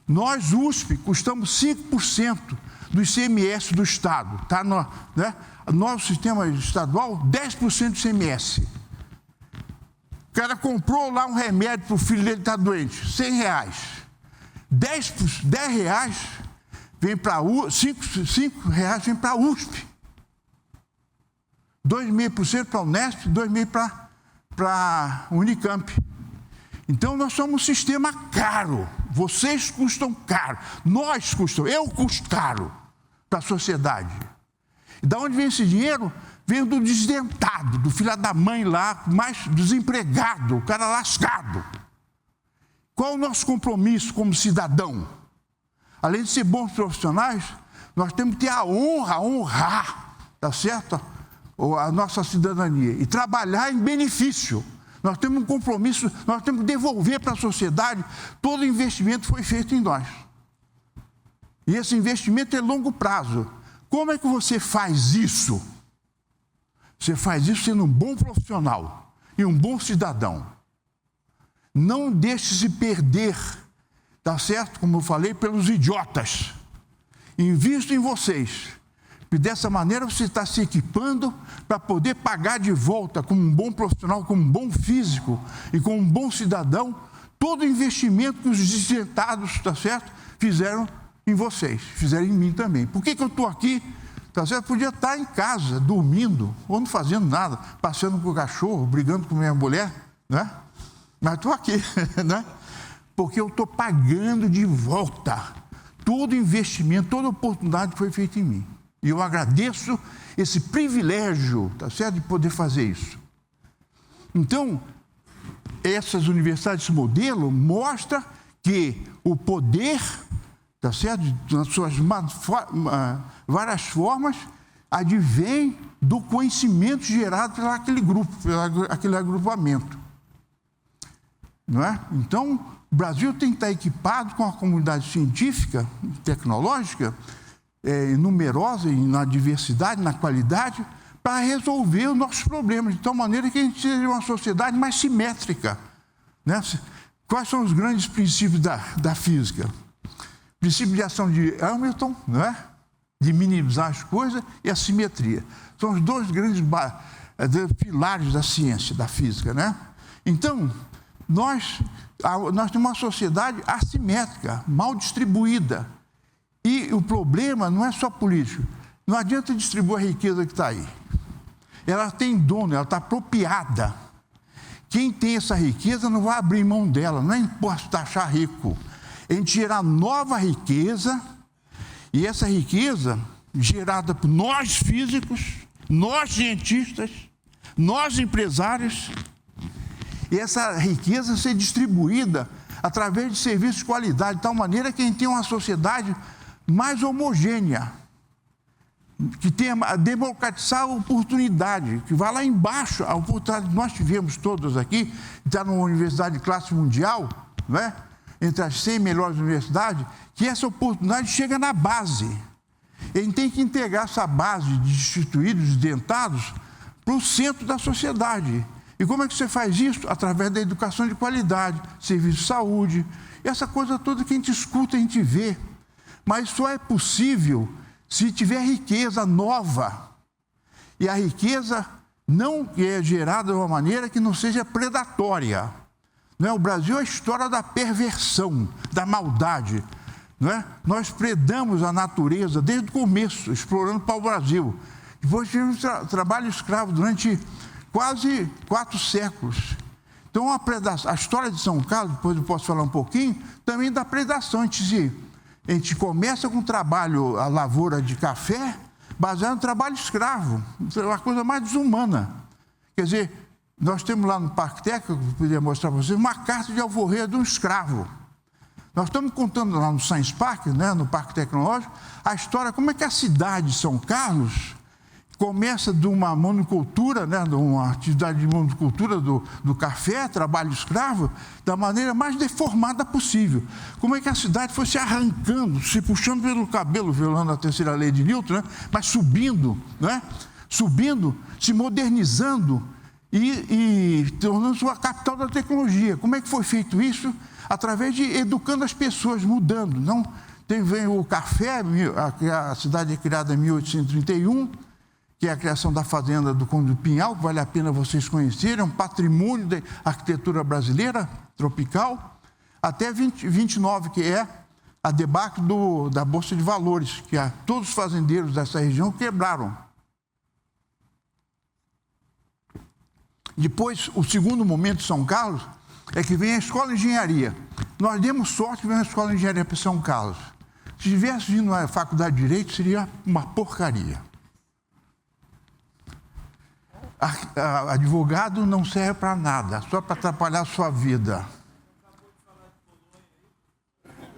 Nós, USP, custamos 5% do ICMS do Estado. Tá no, né? Nosso sistema estadual, 10% do ICMS. O cara comprou lá um remédio para o filho dele estar doente, R$100. 10 reais vem para R$5 vem para a USP. 2,5% para a Unesp, 2,5% para a Unicamp. Então, nós somos um sistema caro. Vocês custam caro. Nós custamos. Eu custo caro para a sociedade. E de onde vem esse dinheiro? Vem do desdentado, do filho da mãe lá, mais desempregado, o cara lascado. Qual é o nosso compromisso como cidadão? Além de ser bons profissionais, nós temos que ter a honrar, tá certo? A nossa cidadania e trabalhar em benefício. Nós temos um compromisso, nós temos que devolver para a sociedade todo o investimento que foi feito em nós. E esse investimento é longo prazo. Como é que você faz isso? Você faz isso sendo um bom profissional e um bom cidadão. Não deixe se perder, tá certo? Como eu falei, pelos idiotas. Invista em vocês. E dessa maneira você está se equipando para poder pagar de volta como um bom profissional, como um bom físico e como um bom cidadão, todo o investimento que os desdentados, tá certo, fizeram em vocês, fizeram em mim também. Por que eu estou aqui? Tá certo? Podia estar em casa, dormindo, ou não fazendo nada, passeando com o cachorro, brigando com minha mulher, né? Mas estou aqui, né? Porque eu estou pagando de volta todo o investimento, toda a oportunidade que foi feita em mim. E eu agradeço esse privilégio, tá certo, de poder fazer isso. Então, essas universidades, esse modelo, mostra que o poder, tá certo, nas suas várias formas, advém do conhecimento gerado por aquele grupo, por aquele agrupamento. não é? Então, o Brasil tem que estar equipado com a comunidade científica, tecnológica, numerosa, na diversidade, na qualidade, para resolver os nossos problemas, de tal maneira que a gente seja uma sociedade mais simétrica, né? Quais são os grandes princípios da física? O princípio de ação de Hamilton, não é? De minimizar as coisas, e a simetria. São os dois grandes pilares da ciência, da física, né? Então, nós temos uma sociedade assimétrica, mal distribuída. E o problema não é só político. Não adianta distribuir a riqueza que está aí. Ela tem dono, ela está apropriada. Quem tem essa riqueza não vai abrir mão dela, não é imposto taxar rico. A gente gerar nova riqueza, e essa riqueza gerada por nós físicos, nós cientistas, nós empresários, e essa riqueza ser distribuída através de serviços de qualidade, de tal maneira que a gente tenha uma sociedade mais homogênea, que tenha democratizar a oportunidade, que vá lá embaixo, a oportunidade que nós tivemos todos aqui, está numa universidade de classe mundial, não é? Entre as 100 melhores universidades, que essa oportunidade chega na base. A gente tem que integrar essa base de destituídos, dentados, para o centro da sociedade. E como é que você faz isso? Através da educação de qualidade, serviço de saúde, essa coisa toda que a gente escuta, a gente vê. Mas só é possível se tiver riqueza nova. E a riqueza não é gerada de uma maneira que não seja predatória. Não é? O Brasil é a história da perversão, da maldade. Não é? Nós predamos a natureza desde o começo, explorando para o Brasil. Depois tivemos trabalho escravo durante quase 4 séculos. Então, a história de São Carlos, depois eu posso falar um pouquinho, também da predação. A gente começa com o trabalho, a lavoura de café, baseado no trabalho escravo. É uma coisa mais desumana. Quer dizer, nós temos lá no Parque Técnico, eu poderia mostrar para vocês, uma carta de alforria de um escravo. Nós estamos contando lá no Science Park, né, no Parque Tecnológico, a história, como é que a cidade de São Carlos começa de uma monocultura, né, de uma atividade de monocultura do café, trabalho escravo, da maneira mais deformada possível. Como é que a cidade foi se arrancando, se puxando pelo cabelo, violando a terceira lei de Newton, né, mas subindo, né, subindo, se modernizando e tornando-se a capital da tecnologia. Como é que foi feito isso? Através de educando as pessoas, mudando. Não, vem o café, a cidade é criada em 1831, que é a criação da fazenda do Conde do Pinhal, que vale a pena vocês conhecerem, é um patrimônio da arquitetura brasileira, tropical, até 29, que é a debacle da Bolsa de Valores, que todos os fazendeiros dessa região quebraram. Depois, o segundo momento de São Carlos é que vem a Escola de Engenharia. Nós demos sorte que vem a Escola de Engenharia para São Carlos. Se tivesse vindo à Faculdade de Direito, seria uma porcaria. Advogado não serve para nada, só para atrapalhar a sua vida.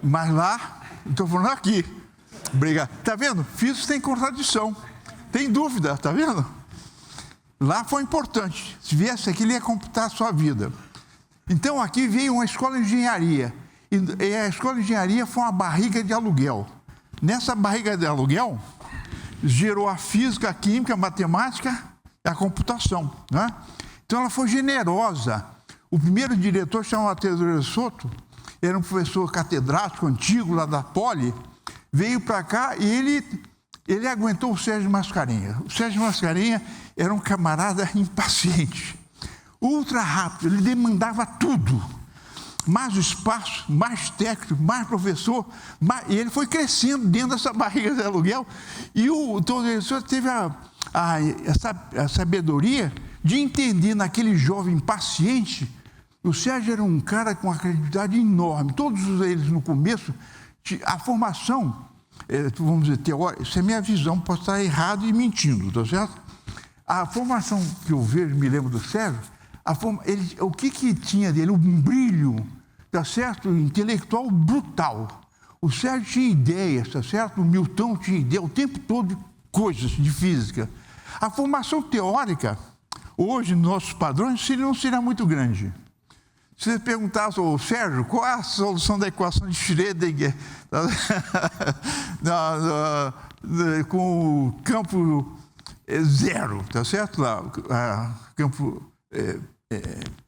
Mas lá, estou falando aqui. Obrigado. Está vendo? Físico tem contradição. Tem dúvida, está vendo? Lá foi importante. Se viesse aqui, ele ia computar a sua vida. Então, aqui veio uma escola de engenharia. E a escola de engenharia foi uma barriga de aluguel. Nessa barriga de aluguel, gerou a física, a química, a matemática, a computação, né? Então ela foi generosa. O primeiro diretor, chamado Teodoro Soto, era um professor catedrático antigo lá da Poli, veio para cá e ele aguentou o Sérgio Mascarenhas. O Sérgio Mascarenhas era um camarada impaciente, ultra rápido, ele demandava tudo. Mais espaço, mais técnico, mais professor, e ele foi crescendo dentro dessa barriga de aluguel. E o Teodoro Soto teve a sabedoria de entender naquele jovem paciente. O Sérgio era um cara com uma credibilidade enorme. Todos eles, no começo, a formação, vamos dizer, teórica, isso é minha visão, posso estar errado e mentindo, tá certo? A formação que eu vejo, me lembro do Sérgio, o que tinha dele? Um brilho, tá certo? Intelectual brutal. O Sérgio tinha ideias, tá certo? O Milton tinha ideia o tempo todo, coisas de física. A formação teórica, hoje, nos nossos padrões, não seria muito grande. Se você perguntasse ao Sérgio, qual é a solução da equação de Schrödinger com o campo zero, tá certo? Lá, campo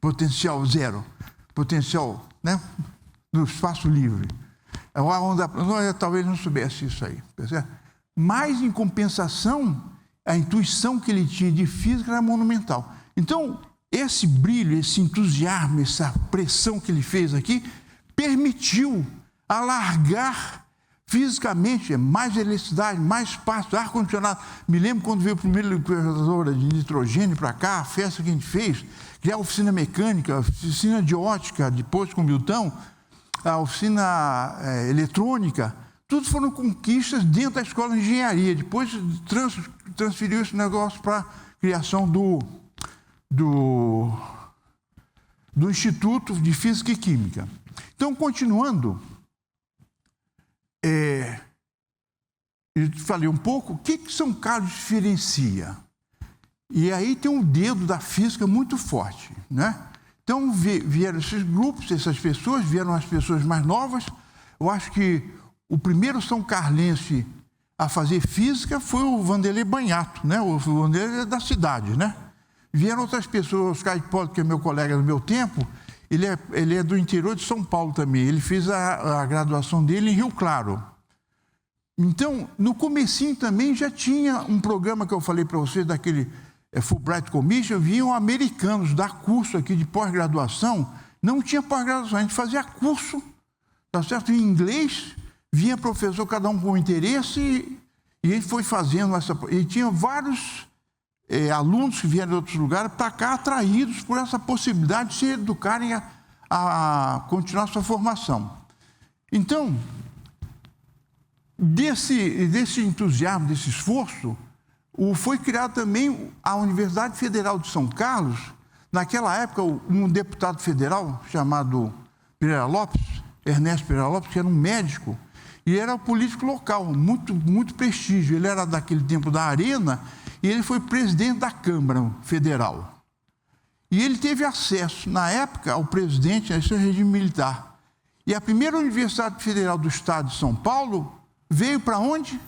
potencial zero, potencial, né, no espaço livre. A onda, talvez não soubesse isso aí, tá certo? Mas, em compensação, a intuição que ele tinha de física era monumental. Então, esse brilho, esse entusiasmo, essa pressão que ele fez aqui, permitiu alargar fisicamente mais eletricidade, mais espaço, ar-condicionado. Me lembro quando veio o primeiro liquidificador de nitrogênio para cá, a festa que a gente fez, criar a oficina mecânica, a oficina de ótica, depois com o Milton, a oficina eletrônica, tudo foram conquistas dentro da escola de engenharia. Depois transferiu esse negócio para a criação do Instituto de Física e Química. Então, continuando, eu falei um pouco o que São Carlos diferencia. E aí tem um dedo da física muito forte, né? Então, vieram esses grupos, essas pessoas, vieram as pessoas mais novas. Eu acho que o primeiro são carlense a fazer física foi o Vanderlei Banhato, né? O Vanderlei é da cidade, né? Vieram outras pessoas, o Oscar Hipólito, que é meu colega do meu tempo, ele é do interior de São Paulo também. Ele fez a graduação dele em Rio Claro. Então, no comecinho também já tinha um programa que eu falei para vocês, daquele Fulbright Commission, vinham americanos dar curso aqui de pós-graduação. Não tinha pós-graduação, a gente fazia curso, tá certo? Em inglês, vinha professor, cada um com interesse, e a gente foi fazendo essa... E tinha vários alunos que vieram de outros lugares para cá, atraídos por essa possibilidade de se educarem a continuar sua formação. Então, desse entusiasmo, desse esforço, foi criado também a Universidade Federal de São Carlos. Naquela época, um deputado federal chamado Pereira Lopes, Ernesto Pereira Lopes, que era um médico, e era político local, muito prestígio. Ele era daquele tempo da Arena, e ele foi presidente da Câmara Federal. E ele teve acesso, na época, ao presidente, a esse regime militar. E a primeira Universidade Federal do Estado de São Paulo veio para onde?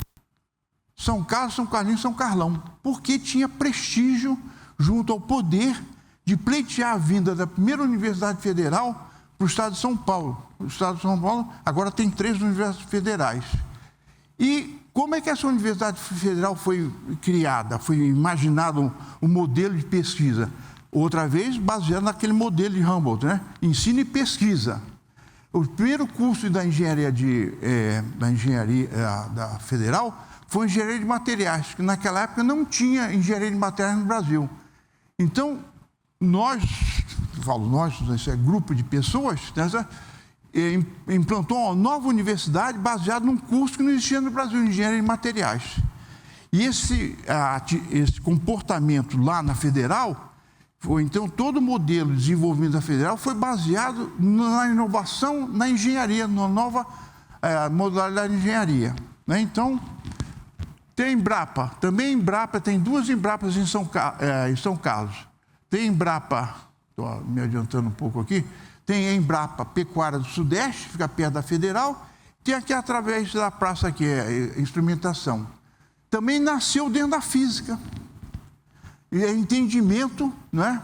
São Carlos, São Carlinhos, São Carlão. Porque tinha prestígio junto ao poder de pleitear a vinda da primeira Universidade Federal para o Estado de São Paulo. O Estado de São Paulo agora tem 3 universidades federais. E como é que essa Universidade Federal foi criada? Foi imaginado um modelo de pesquisa. Outra vez, baseado naquele modelo de Humboldt, né? Ensino e pesquisa. O primeiro curso da engenharia da Federal foi engenharia de materiais, que naquela época não tinha engenharia de materiais no Brasil. Então, esse grupo de pessoas, implantou uma nova universidade baseada num curso que não existia no Brasil, engenharia de materiais. E esse comportamento lá na Federal, então todo o modelo de desenvolvimento da Federal foi baseado na inovação na engenharia, na nova modalidade de engenharia, né? Então, tem a Embrapa, também Embrapa, tem 2 Embrapas em São Carlos. Tem Embrapa, estou me adiantando um pouco aqui, tem a Embrapa Pecuária do Sudeste, fica perto da Federal, tem aqui através da praça que é instrumentação. Também nasceu dentro da física. E é entendimento, né,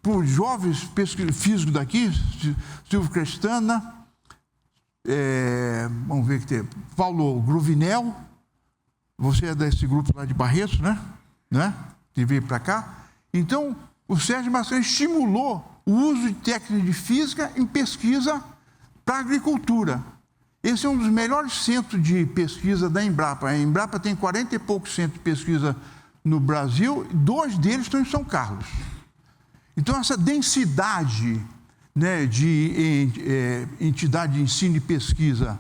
por jovens físicos daqui, Silvio Crestana, vamos ver que tem, Paulo Gruvinel, você é desse grupo lá de Barretos, né? Que veio para cá. Então, o Sérgio Maçã estimulou o uso de técnicas de física em pesquisa para a agricultura. Esse é um dos melhores centros de pesquisa da Embrapa. A Embrapa tem 40 e poucos centros de pesquisa no Brasil, 2 deles estão em São Carlos. Então, essa densidade, né, de entidade de ensino e pesquisa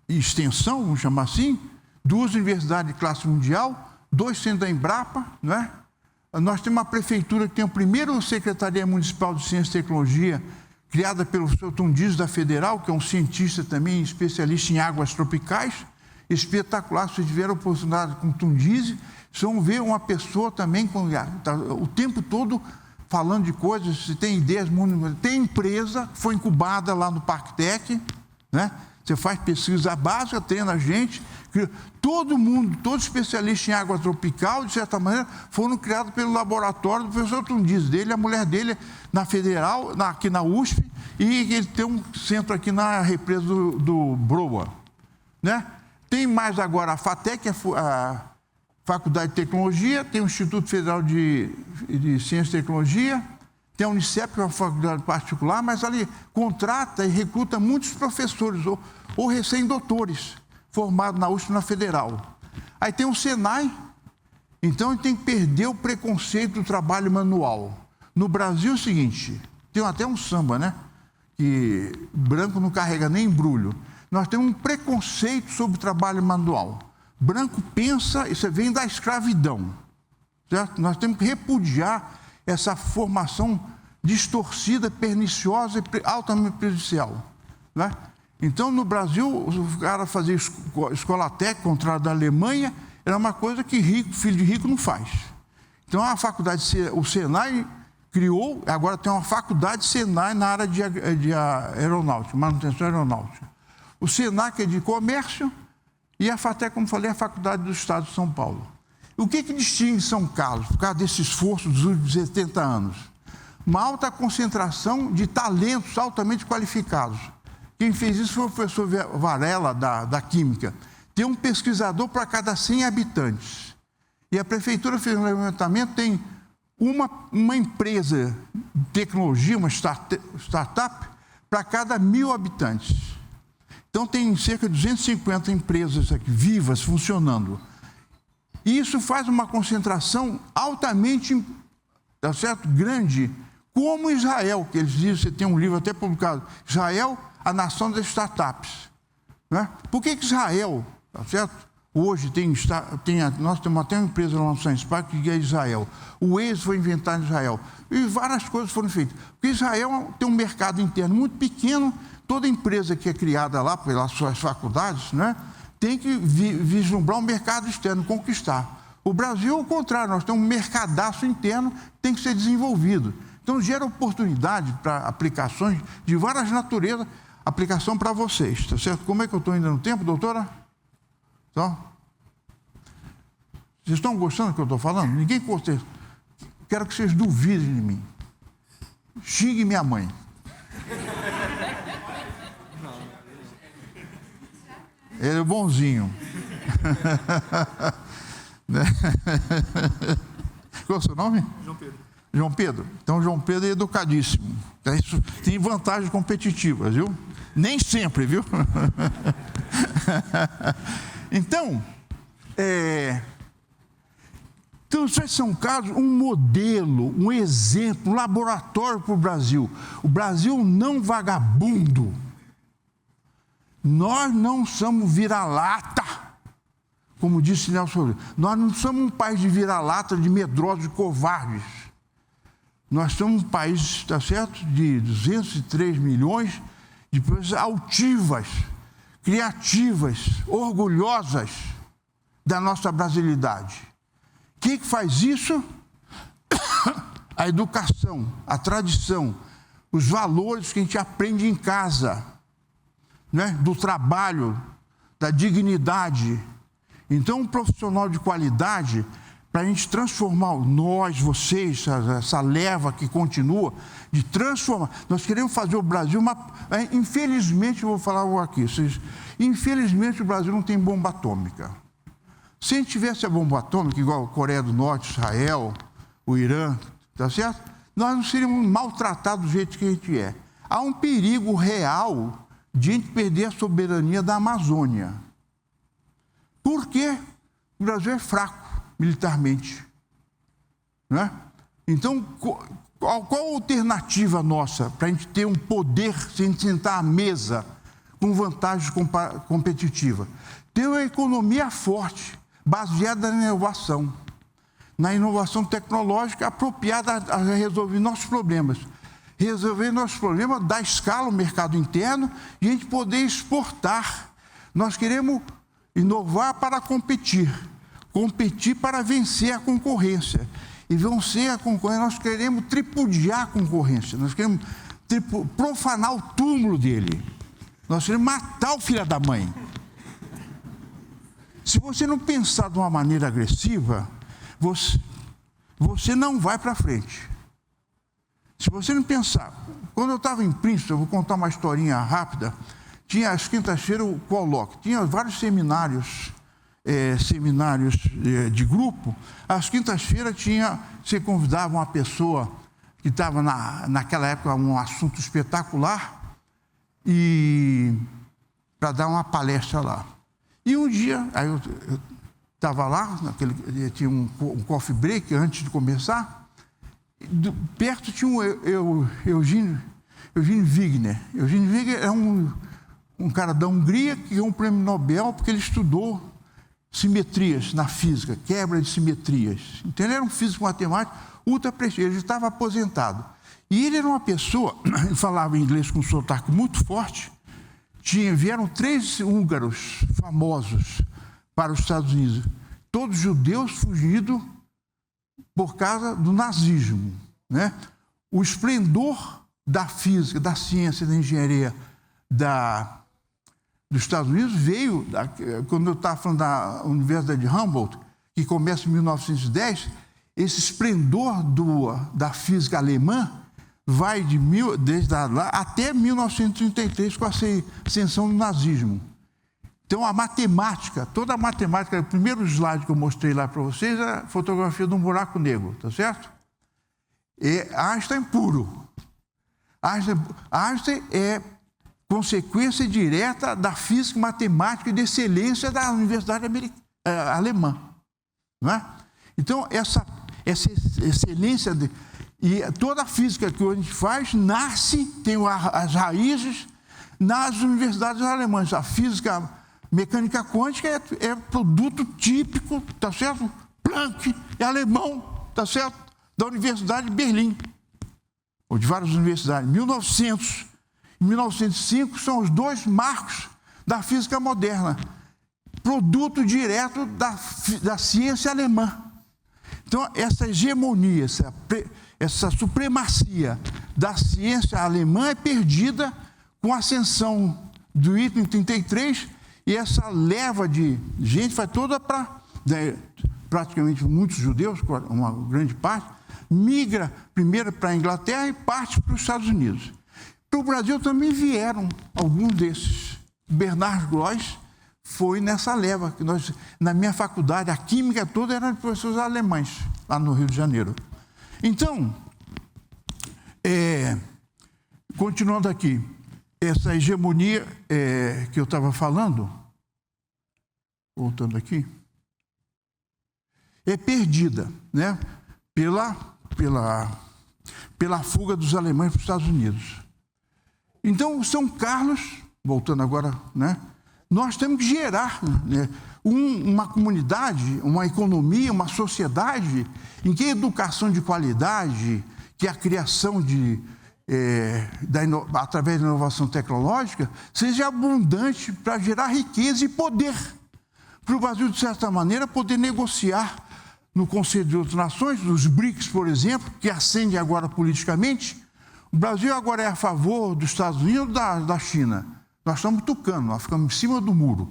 e extensão, vamos chamar assim, 2 universidades de classe mundial, 2 centros da Embrapa, né? Nós temos uma prefeitura que tem a primeira Secretaria Municipal de Ciência e Tecnologia, criada pelo Sr. Tundiz da Federal, que é um cientista também, especialista em águas tropicais, espetacular. Se tiver a oportunidade com o Tundiz, vocês vão ver uma pessoa também o tempo todo falando de coisas, se tem ideias, tem empresa que foi incubada lá no ParkTech, né? Você faz pesquisa básica, treina a gente, todo mundo, todo especialista em água tropical, de certa maneira, foram criados pelo laboratório do professor Tundiz, dele, a mulher dele na Federal, aqui na USP, e ele tem um centro aqui na represa do Broa, né? Tem mais agora a FATEC, a Faculdade de Tecnologia, tem o Instituto Federal de Ciência e Tecnologia, tem a Unicep, que é uma faculdade particular, mas ali contrata e recruta muitos professores ou recém-doutores, formados na USP e na Federal. Aí tem o Senai, então ele tem que perder o preconceito do trabalho manual. No Brasil é o seguinte, tem até um samba, né? Que branco não carrega nem embrulho. Nós temos um preconceito sobre o trabalho manual. Branco pensa, isso vem da escravidão, certo? Nós temos que repudiar essa formação distorcida, perniciosa e altamente prejudicial, né? Então, no Brasil, o cara fazia escola técnica, contrário da Alemanha, era uma coisa que filho de rico não faz. Então, a faculdade, o Senai criou, agora tem uma faculdade Senai na área de aeronáutica, manutenção aeronáutica. O Senac é de comércio e a FATEC, como falei, é a Faculdade do Estado de São Paulo. O que distingue São Carlos, por causa desse esforço dos últimos 70 anos? Uma alta concentração de talentos altamente qualificados. Quem fez isso foi o professor Varela, da Química. Tem um pesquisador para cada 100 habitantes. E a Prefeitura fez um levantamento, tem uma empresa de tecnologia, uma startup, para cada 1.000 habitantes. Então, tem cerca de 250 empresas aqui, vivas, funcionando. E isso faz uma concentração altamente, tá certo? Grande, como Israel, que eles dizem, você tem um livro até publicado, Israel, a nação das startups, né? Por que Israel, tá certo? Hoje nós temos até uma empresa lá no Science Park que é Israel. O Waze foi inventado em Israel. E várias coisas foram feitas. Porque Israel tem um mercado interno muito pequeno, toda empresa que é criada lá pelas suas faculdades, né, tem que vislumbrar um mercado externo, conquistar. O Brasil, ao contrário, nós temos um mercadaço interno que tem que ser desenvolvido. Então, gera oportunidade para aplicações de várias naturezas, aplicação para vocês, tá certo? Como é que eu estou ainda no tempo, doutora? Então, vocês estão gostando do que eu estou falando? Ninguém gosta. Quero que vocês duvidem de mim. Xingue minha mãe. Ele é bonzinho. Qual é o seu nome? João Pedro. João Pedro. Então, João Pedro é educadíssimo. Isso tem vantagens competitivas, viu? Nem sempre, viu? Então, esses são casos, um modelo, um exemplo, um laboratório para o Brasil. O Brasil não vagabundo. Nós não somos vira-lata, como disse Nelson Rodrigues. Nós não somos um país de vira-lata, de medrosos, de covardes. Nós somos um país, está certo, de 203 milhões de pessoas altivas, criativas, orgulhosas da nossa brasilidade. Quem que faz isso? A educação, a tradição, os valores que a gente aprende em casa, né? Do trabalho, da dignidade. Então, um profissional de qualidade, para a gente transformar nós, vocês, essa leva que continua, de transformar. Nós queremos fazer o Brasil infelizmente, eu vou falar algo aqui, infelizmente o Brasil não tem bomba atômica. Se a gente tivesse a bomba atômica, igual a Coreia do Norte, Israel, o Irã, tá certo? Nós não seríamos maltratados do jeito que a gente é. Há um perigo real de a gente perder a soberania da Amazônia. Por quê? O Brasil é fraco militarmente, né? Então, qual a alternativa nossa para a gente ter um poder sem sentar à mesa com vantagem competitiva? Ter uma economia forte, baseada na inovação tecnológica apropriada a resolver nossos problemas. Resolver nossos problemas, dar escala ao mercado interno e a gente poder exportar. Nós queremos inovar para competir para vencer a concorrência. e vão ser a concorrência. Nós queremos tripudiar a concorrência, nós queremos profanar o túmulo dele, nós queremos matar o filho da mãe. Se você não pensar de uma maneira agressiva, você não vai para frente. Se você não pensar... Quando eu estava em Princeton, eu vou contar uma historinha rápida, tinha às quintas-feiras o colóquio, tinha vários seminários de grupo. Às quintas-feiras você convidava uma pessoa que estava naquela época um assunto espetacular para dar uma palestra lá. E um dia, aí eu estava lá, tinha um coffee break antes de começar, perto tinha Eugene Wigner. Eugene Wigner é um cara da Hungria que ganhou um prêmio Nobel porque ele estudou simetrias na física, quebra de simetrias. Então ele era um físico matemático ultra prestígio, ele estava aposentado. E ele era uma pessoa, ele falava inglês com um sotaque muito forte. Vieram 3 húngaros famosos para os Estados Unidos, todos judeus fugidos por causa do nazismo, né? O esplendor da física, da ciência, da engenharia dos Estados Unidos veio, quando eu estava falando da Universidade de Humboldt, que começa em 1910, esse esplendor da física alemã vai desde lá até 1933, com a ascensão do nazismo. Então, a matemática, toda a matemática, o primeiro slide que eu mostrei lá para vocês é a fotografia de um buraco negro, tá certo? Einstein puro. Einstein é consequência direta da física matemática e de excelência da Universidade Alemã. Não é? Então, essa excelência, e toda a física que a gente faz tem as raízes nas universidades alemãs. A física mecânica quântica é produto típico, tá certo? Planck é alemão, tá certo? Da Universidade de Berlim, ou de várias universidades. 1900 e 1905 são os 2 marcos da física moderna, produto direto da ciência alemã. Então, essa hegemonia, essa supremacia da ciência alemã é perdida com a ascensão do item 33, e essa leva de gente vai toda para... praticamente muitos judeus, uma grande parte, migra primeiro para a Inglaterra e parte para os Estados Unidos. Para o Brasil também vieram alguns desses. Bernard Gross foi nessa leva, que na minha faculdade, a química toda era de professores alemães, lá no Rio de Janeiro. Então, continuando aqui, essa hegemonia que eu estava falando, voltando aqui, é perdida, né, pela fuga dos alemães para os Estados Unidos. Então, São Carlos, voltando agora, né, nós temos que gerar, né, uma comunidade, uma economia, uma sociedade em que a educação de qualidade, que a criação através da inovação tecnológica, seja abundante para gerar riqueza e poder. Para o Brasil, de certa maneira, poder negociar no Conselho de Outras Nações, os BRICS, por exemplo, que ascendem agora politicamente. O Brasil agora é a favor dos Estados Unidos ou da China? Nós estamos tucando, nós ficamos em cima do muro.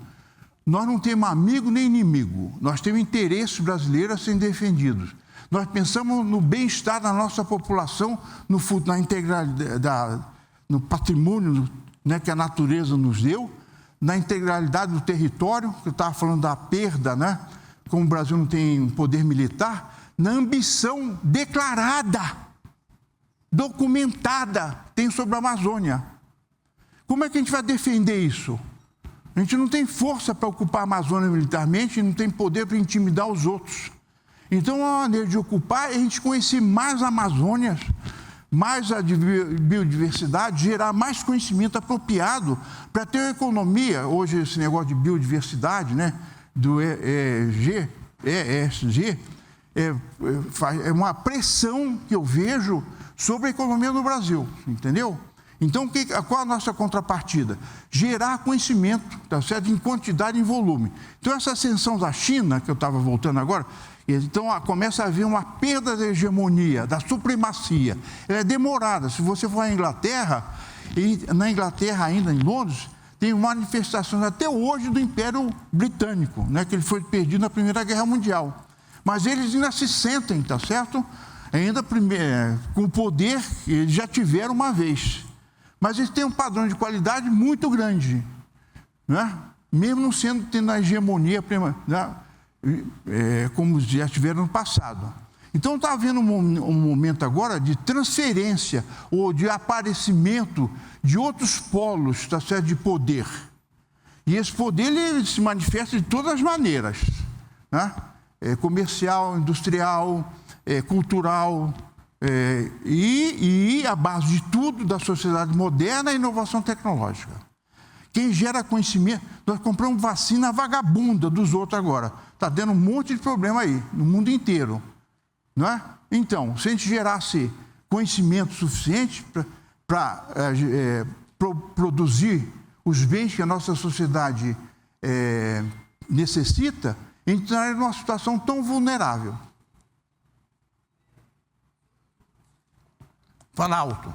Nós não temos amigo nem inimigo, nós temos interesses brasileiros a serem defendidos. Nós pensamos no bem-estar da nossa população, na integralidade, no patrimônio, né, que a natureza nos deu, na integralidade do território, que eu estava falando da perda, né, como o Brasil não tem poder militar, na ambição declarada, documentada, tem sobre a Amazônia. Como é que a gente vai defender isso? A gente não tem força para ocupar a Amazônia militarmente, não tem poder para intimidar os outros. Então, a maneira de ocupar é a gente conhecer mais a Amazônia, mais a biodiversidade, gerar mais conhecimento apropriado para ter uma economia. Hoje, esse negócio de biodiversidade, né, do ESG, é uma pressão que eu vejo sobre a economia no Brasil, entendeu? Então, qual a nossa contrapartida? Gerar conhecimento, tá certo? Em quantidade e em volume. Então, essa ascensão da China, que eu estava voltando agora, então começa a haver uma perda da hegemonia, da supremacia. Ela é demorada. Se você for à Inglaterra, e na Inglaterra ainda, em Londres, tem manifestações até hoje do Império Britânico, né? Que ele foi perdido na Primeira Guerra Mundial. Mas eles ainda se sentem, tá certo? Ainda com o poder que eles já tiveram uma vez. Mas eles têm um padrão de qualidade muito grande, né? Mesmo não tendo a hegemonia, né? Como já tiveram no passado. Então está havendo um momento agora de transferência ou de aparecimento de outros polos, tá certo, de poder. E esse poder ele se manifesta de todas as maneiras, né? Comercial, industrial, cultural, e a base de tudo da sociedade moderna é a inovação tecnológica. Quem gera conhecimento, nós compramos vacina vagabunda dos outros agora. Está dando um monte de problema aí, no mundo inteiro. Não é? Então, se a gente gerasse conhecimento suficiente para produzir os bens que a nossa sociedade necessita, a gente estaria numa situação tão vulnerável. Fala alto.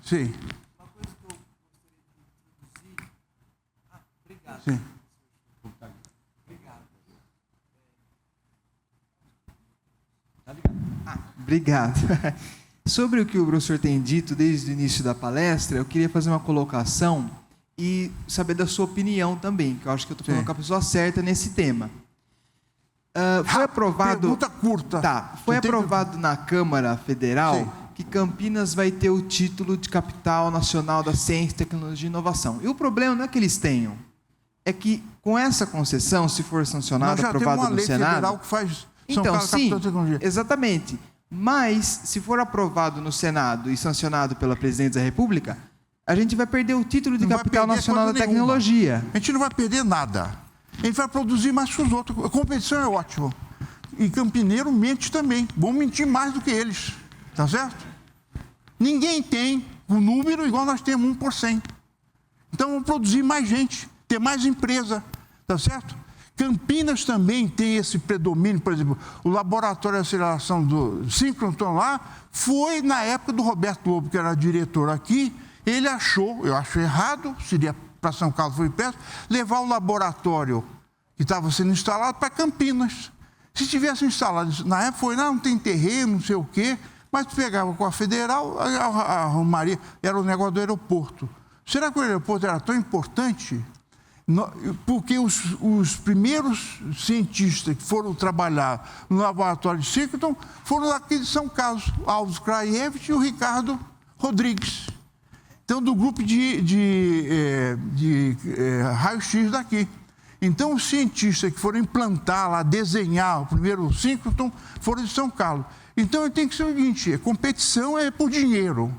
Sim. Uma coisa que eu gostaria de introduzir. Obrigado. Sim. Obrigado. Sobre o que o professor tem dito desde o início da palestra, eu queria fazer uma colocação e saber da sua opinião também, que eu acho que eu estou falando com a pessoa certa nesse tema. Foi aprovado. Pergunta curta. Tá. Foi aprovado na Câmara Federal que Campinas vai ter o título de capital nacional da ciência, tecnologia e inovação. E o problema não é que eles tenham, é que com essa concessão, se for sancionada, aprovada no Senado. Nós já temos uma lei federal que faz. Então, sim, exatamente. Mas, se for aprovado no Senado e sancionado pela Presidente da República, a gente vai perder o título de capital nacional da tecnologia. A gente não vai perder nada. A gente vai produzir mais que os outros. A competição é ótima. E campineiro mente também. Vão mentir mais do que eles. Tá certo? Ninguém tem um número igual nós temos, 1%. Então, vamos produzir mais gente, ter mais empresa. Tá certo? Campinas também tem esse predomínio, por exemplo, o laboratório de aceleração do Síncroton lá foi na época do Roberto Lobo, que era diretor aqui, ele achou, eu acho errado, seria para São Carlos, foi perto, levar o laboratório que estava sendo instalado para Campinas. Se tivesse instalado, na época foi, não tem terreno, não sei o quê, mas pegava com a federal, arrumaria, era o negócio do aeroporto. Será que o aeroporto era tão importante? Porque os primeiros cientistas que foram trabalhar no laboratório de Síncroton foram daqui de São Carlos, Alves Krajewicz e o Ricardo Rodrigues. Então, do grupo de raio-x daqui. Então, os cientistas que foram implantar lá, desenhar o primeiro Síncroton, foram de São Carlos. Então, tem que ser o seguinte, a competição é por dinheiro.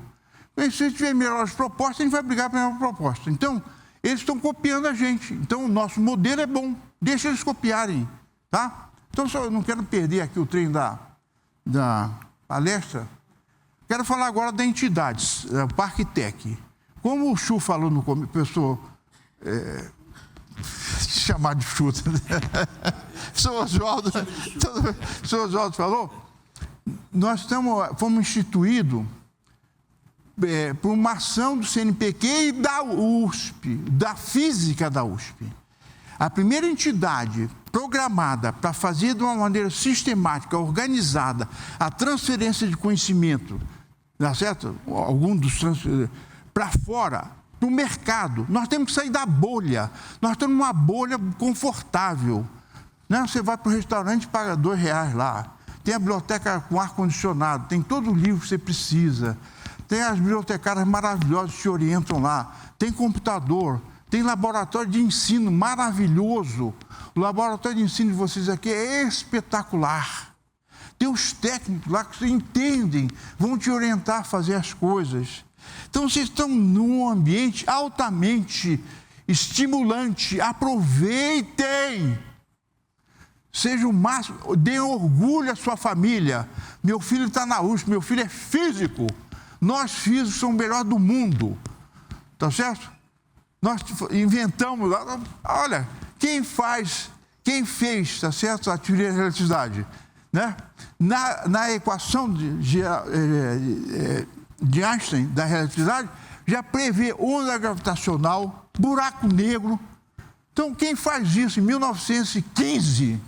E se tiver melhores propostas, a gente vai brigar pela melhor proposta. Então, eles estão copiando a gente. Então, o nosso modelo é bom. Deixa eles copiarem, tá? Então, só, eu não quero perder aqui o trem da palestra. Quero falar agora da entidades, o Parque Tech. Como o Chu falou no começo, professor... chamar de Chu. O senhor Oswaldo falou, nós fomos instituídos... por uma ação do CNPq e da USP, da física da USP. A primeira entidade programada para fazer de uma maneira sistemática, organizada, a transferência de conhecimento, tá certo? Algum dos para fora, para o mercado. Nós temos que sair da bolha. Nós estamos numa bolha confortável. Né? Você vai para o restaurante e paga R$2 lá. Tem a biblioteca com ar-condicionado, tem todo o livro que você precisa. Tem as bibliotecárias maravilhosas que te orientam lá. Tem computador, tem laboratório de ensino maravilhoso. O laboratório de ensino de vocês aqui é espetacular. Tem os técnicos lá que entendem, vão te orientar a fazer as coisas. Então, vocês estão num ambiente altamente estimulante. Aproveitem! Seja o máximo, dê orgulho à sua família. Meu filho está na USP, meu filho é físico. Nós físicos somos o melhor do mundo. Tá certo? Nós inventamos, olha, quem fez, tá certo? A teoria da relatividade, né? Na equação de Einstein, da relatividade, já prevê onda gravitacional, buraco negro. Então, quem faz isso em 1915?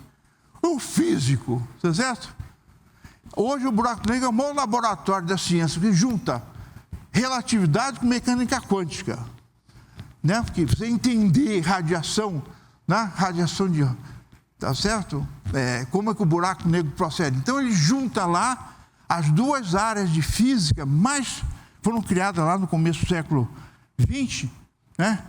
O físico, tá certo? Hoje o buraco negro é o maior laboratório da ciência que junta relatividade com mecânica quântica, né? Porque você entender radiação, né? Radiação de, tá certo? Como é que o buraco negro procede? Então ele junta lá as duas áreas de física mais foram criadas lá no começo do século XX, né?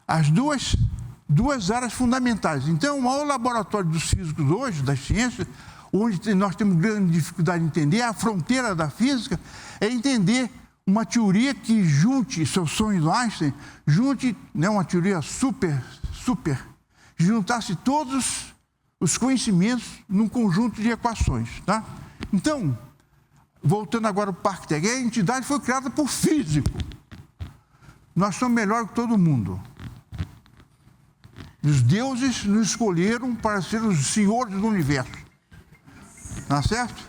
As duas áreas fundamentais. Então, o maior laboratório dos físicos hoje, das ciências, onde nós temos grande dificuldade de entender, a fronteira da física, é entender uma teoria que junte, seus sonhos do Einstein, junte, né, uma teoria super, juntasse todos os conhecimentos num conjunto de equações, tá? Então, voltando agora para o ParkTech, a entidade foi criada por físico. Nós somos melhores que todo mundo. Os deuses nos escolheram para ser os senhores do universo. Tá certo?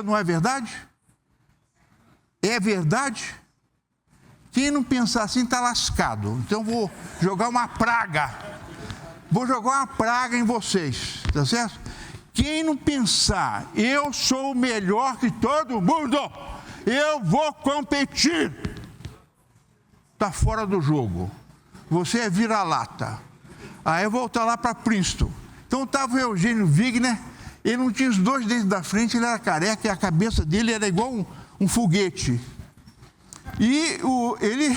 Não é verdade? É verdade? Quem não pensar assim está lascado. Então vou jogar uma praga. Vou jogar uma praga em vocês. Tá certo? Quem não pensar, eu sou melhor que todo mundo, eu vou competir, está fora do jogo. Você é vira-lata. Aí eu voltar lá para Princeton. Então estava o Eugênio Wigner, ele não tinha os dois dentes da frente, ele era careca e a cabeça dele era igual um foguete. E ele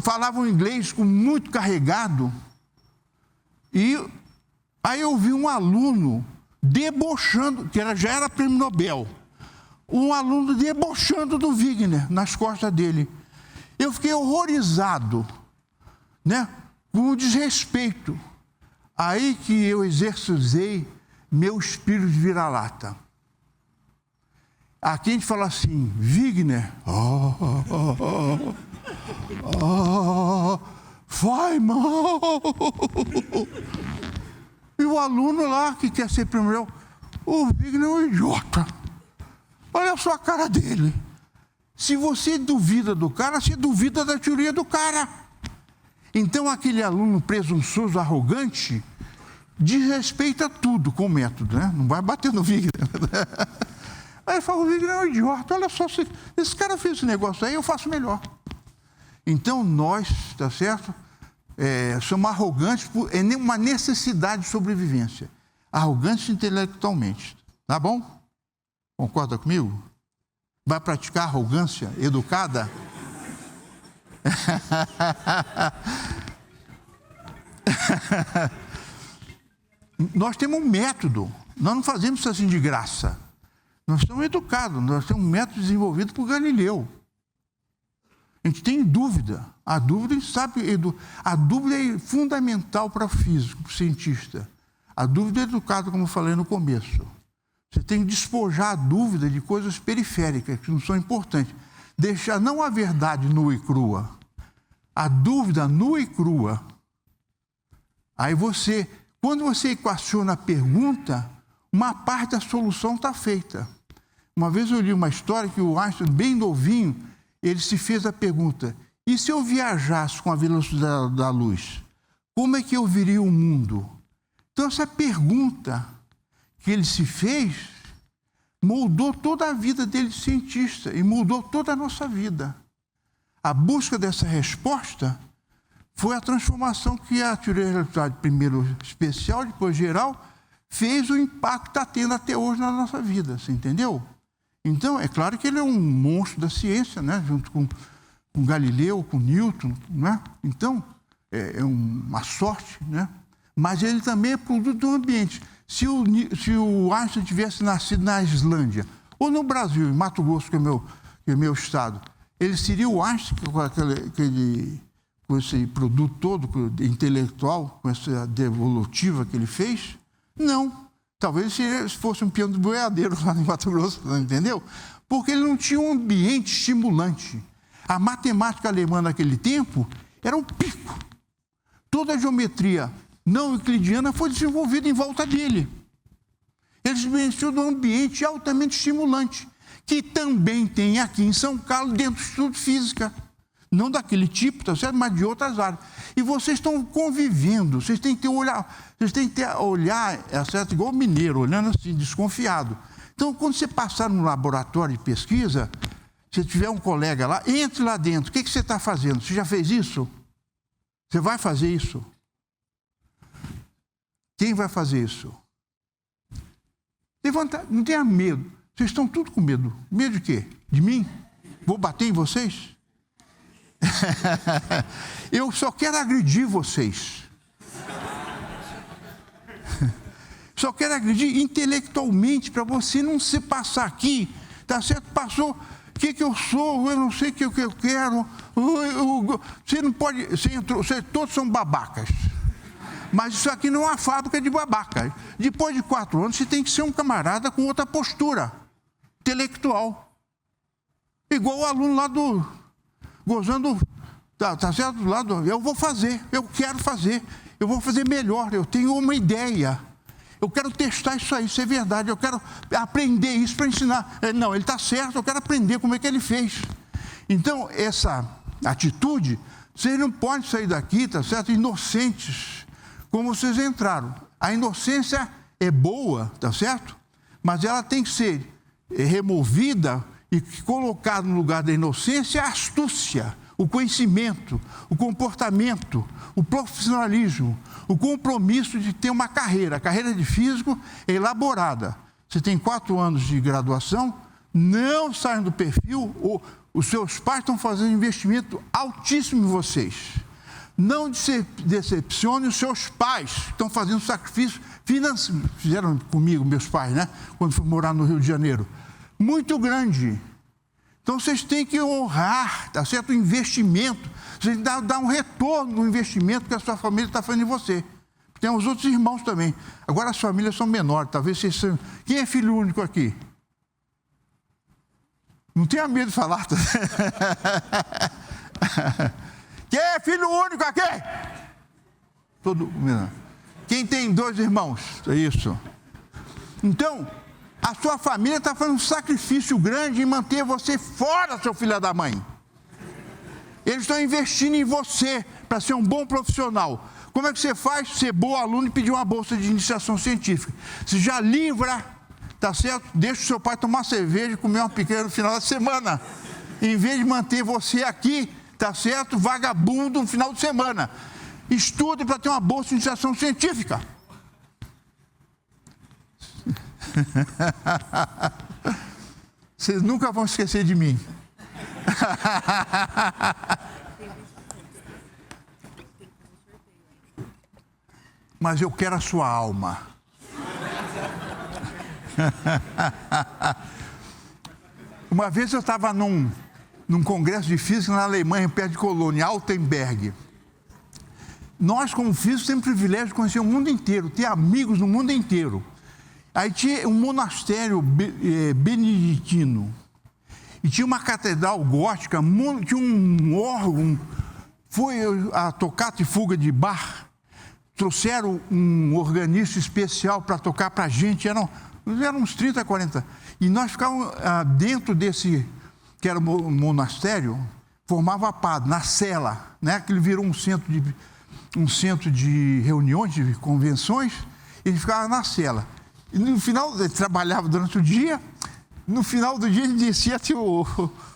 falava um inglês muito carregado. E aí eu vi um aluno debochando, que já era prêmio Nobel, um aluno debochando do Wigner nas costas dele. Eu fiquei horrorizado, né, com o desrespeito. Aí que eu exercitei meu espírito de vira-lata. Aqui a gente fala assim, Wigner, vai mal. E o aluno lá que quer ser primeiro, o Wigner é um idiota. Olha só a cara dele. Se você duvida do cara, você duvida da teoria do cara. Então, aquele aluno presunçoso, arrogante, desrespeita tudo com o método, né? Não vai bater no Wigner. Aí ele fala, o Wigner é um idiota. Olha só, se esse cara fez esse negócio aí, eu faço melhor. Então, nós, tá certo? Somos arrogantes por uma necessidade de sobrevivência. Arrogantes intelectualmente. Tá bom? Concorda comigo? Vai praticar arrogância educada? Nós temos um método. Nós não fazemos isso assim de graça. Nós somos educados. Nós temos um método desenvolvido por Galileu. A gente tem dúvida. A dúvida, a gente sabe, a dúvida é fundamental para o físico, para o cientista. A dúvida é educada, como eu falei no começo. Você tem que despojar a dúvida de coisas periféricas, que não são importantes. Deixar não a verdade nua e crua, a dúvida nua e crua. Aí quando você equaciona a pergunta, uma parte da solução está feita. Uma vez eu li uma história que o Einstein, bem novinho, ele se fez a pergunta, e se eu viajasse com a velocidade da luz, como é que eu viria o mundo? Então essa pergunta que ele se fez, moldou toda a vida dele de cientista e moldou toda a nossa vida. A busca dessa resposta foi a transformação que a teoria da relatividade, primeiro especial, depois geral, fez o impacto que está tendo até hoje na nossa vida, você entendeu? Então, é claro que ele é um monstro da ciência, né? Junto com Galileu, com Newton, né? Então, é uma sorte, né? Mas ele também é produto do ambiente. Se o Einstein tivesse nascido na Islândia, ou no Brasil, em Mato Grosso, que é meu estado, ele seria o Einstein com esse produto todo intelectual, com essa devolutiva que ele fez? Não. Talvez se fosse um peão de boiadeiro lá em Mato Grosso, entendeu? Porque ele não tinha um ambiente estimulante. A matemática alemã naquele tempo era um pico. Toda a geometria não euclidiana foi desenvolvida em volta dele. Ele se beneficiou de um ambiente altamente estimulante, que também tem aqui em São Carlos, dentro do Instituto de Física. Não daquele tipo, tá certo? Mas de outras áreas. E vocês estão convivendo, vocês têm que ter olhar, é certo? Igual o mineiro, olhando assim, desconfiado. Então, quando você passar no laboratório de pesquisa, se tiver um colega lá, entre lá dentro. O que você está fazendo? Você já fez isso? Você vai fazer isso? Quem vai fazer isso? Levanta, não tenha medo. Vocês estão tudo com medo. Medo de quê? De mim? Vou bater em vocês? Eu só quero agredir vocês. Só quero agredir intelectualmente, para você não se passar aqui, tá certo? Passou, o que eu sou, eu não sei o que eu quero. Você não pode, todos são babacas. Mas isso aqui não é uma fábrica de babacas. Depois de 4 anos, você tem que ser um camarada com outra postura intelectual. Igual o aluno lá gozando, tá certo? Do lado, eu vou fazer, eu quero fazer, eu vou fazer melhor, eu tenho uma ideia. Eu quero testar isso aí, isso é verdade, eu quero aprender isso para ensinar. Não, ele está certo, eu quero aprender como é que ele fez. Então, essa atitude, vocês não podem sair daqui, tá certo? Inocentes, como vocês entraram. A inocência é boa, tá certo? Mas ela tem que ser removida e colocada no lugar da inocência a astúcia, o conhecimento, o comportamento, o profissionalismo, o compromisso de ter uma carreira. A carreira de físico é elaborada. Você tem 4 anos de graduação, não saiam do perfil, os seus pais estão fazendo investimento altíssimo em vocês. Não decepcione os seus pais, que estão fazendo sacrifício financeiro. Fizeram comigo, meus pais, né? Quando fui morar no Rio de Janeiro. Muito grande. Então, vocês têm que honrar, tá certo? O investimento. Vocês têm que dar um retorno no investimento que a sua família está fazendo em você. Tem os outros irmãos também. Agora, as famílias são menores. Talvez vocês sejam... Quem é filho único aqui? Não tenha medo de falar. Tá? Quem é filho único aqui? Todo mundo. Quem tem 2 irmãos? É isso. Então... A sua família está fazendo um sacrifício grande em manter você fora, seu filho da mãe. Eles estão investindo em você para ser um bom profissional. Como é que você faz? Ser bom aluno e pedir uma bolsa de iniciação científica. Você já livra, tá certo? Deixa o seu pai tomar cerveja e comer uma picanha no final da semana. Em vez de manter você aqui, tá certo? Vagabundo no final de semana. Estude para ter uma bolsa de iniciação científica. Vocês nunca vão esquecer de mim. Mas eu quero a sua alma. Uma vez eu estava num congresso de física na Alemanha, perto de Colônia, Altenberg. Nós, como físicos, temos o privilégio de conhecer o mundo inteiro, ter amigos no mundo inteiro. Aí tinha um monastério beneditino, e tinha uma catedral gótica, tinha um órgão, foi a tocata e fuga de Bach, trouxeram um organista especial para tocar para a gente, eram uns 30, 40, e nós ficávamos dentro desse, que era um monastério, formava padre, na cela, né, que ele virou um centro de reuniões, de convenções, ele ficava na cela. E no final, ele trabalhava durante o dia, no final do dia ele descia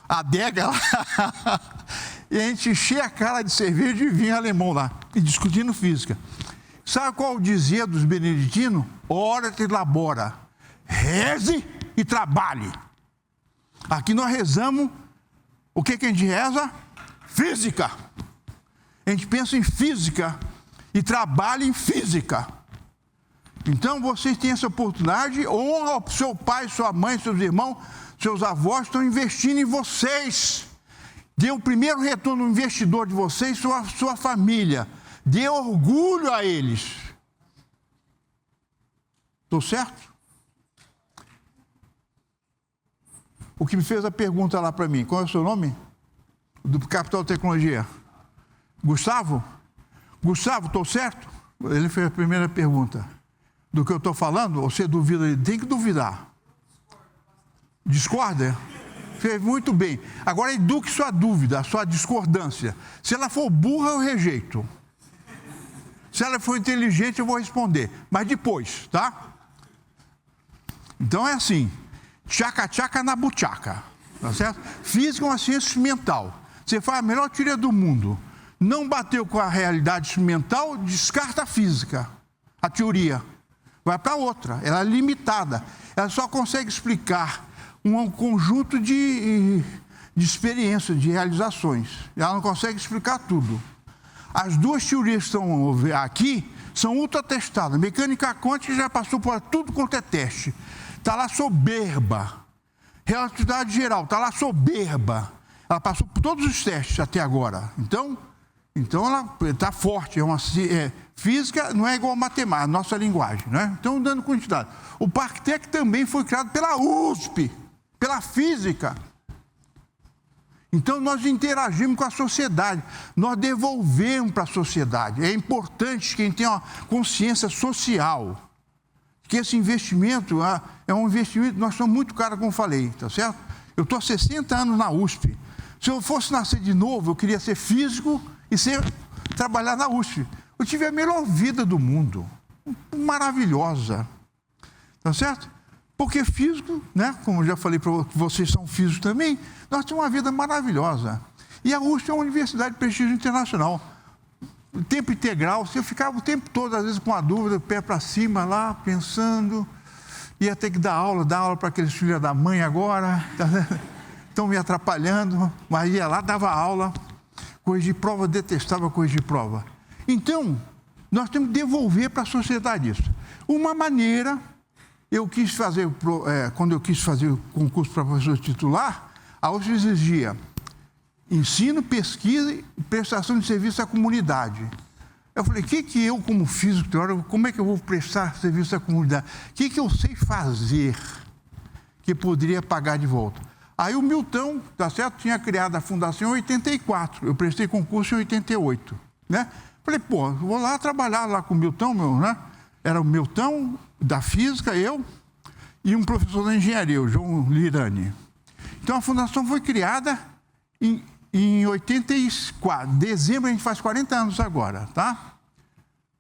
a adega lá, e a gente enchia a cara de cerveja e vinho alemão lá, e discutindo física. Sabe qual o dizer dos beneditinos? Ora que labora, reze e trabalhe. Aqui nós rezamos, o que a gente reza? Física. A gente pensa em física e trabalha em física. Então, vocês têm essa oportunidade, honra seu pai, sua mãe, seus irmãos, seus avós estão investindo em vocês. Dê o primeiro retorno ao investidor de vocês, sua família. Dê orgulho a eles. Estou certo? O que me fez a pergunta lá para mim, qual é o seu nome? Do Capital Tecnologia. Gustavo? Gustavo, estou certo? Ele fez a primeira pergunta. Do que eu estou falando, você duvida? Ele tem que duvidar. Discorda? Fez muito bem. Agora eduque sua dúvida, sua discordância. Se ela for burra, eu rejeito. Se ela for inteligente, eu vou responder. Mas depois, tá? Então é assim. Tchaca-tchaca na buchaca. Tá certo? Física é uma ciência experimental. Você faz a melhor teoria do mundo. Não bateu com a realidade experimental, descarta a física, a teoria. Vai para outra. Ela é limitada. Ela só consegue explicar um conjunto de experiências, de realizações. Ela não consegue explicar tudo. As duas teorias que estão aqui são ultratestadas. Mecânica quântica já passou por tudo quanto é teste. Está lá soberba. Relatividade geral, está lá soberba. Ela passou por todos os testes até agora. Então ela está forte. Física não é igual a matemática, a nossa linguagem, né? Então, dando quantidade. O ParkTech também foi criado pela USP, pela física. Então, nós interagimos com a sociedade, nós devolvemos para a sociedade. É importante quem tem uma consciência social, que esse investimento é um investimento, nós somos muito caros, como falei, tá certo? Eu estou há 60 anos na USP. Se eu fosse nascer de novo, eu queria ser físico e trabalhar na USP. Eu tive a melhor vida do mundo, maravilhosa, tá certo? Porque físico, né, como eu já falei para vocês, são físicos também, nós temos uma vida maravilhosa. E a USP é uma universidade de prestígio internacional. Tempo integral, você ficava o tempo todo, às vezes com uma dúvida, pé para cima lá, pensando, ia ter que dar aula para aqueles filhos da mãe agora, estão me atrapalhando, mas ia lá, dava aula, corrigir prova, detestava corrigir prova. Então, nós temos que devolver para a sociedade isso. Uma maneira, quando eu quis fazer o concurso para professor titular, a USP exigia ensino, pesquisa e prestação de serviço à comunidade. Eu falei, que eu, como físico teórico, como é que eu vou prestar serviço à comunidade? O que eu sei fazer que poderia pagar de volta? Aí o Milton, tá certo, tinha criado a fundação em 84. Eu prestei concurso em 88, né? Falei, vou lá trabalhar lá com o Milton, né? Era o Milton da física, eu, e um professor da engenharia, o João Lirani. Então a fundação foi criada em 84. Dezembro a gente faz 40 anos agora, tá?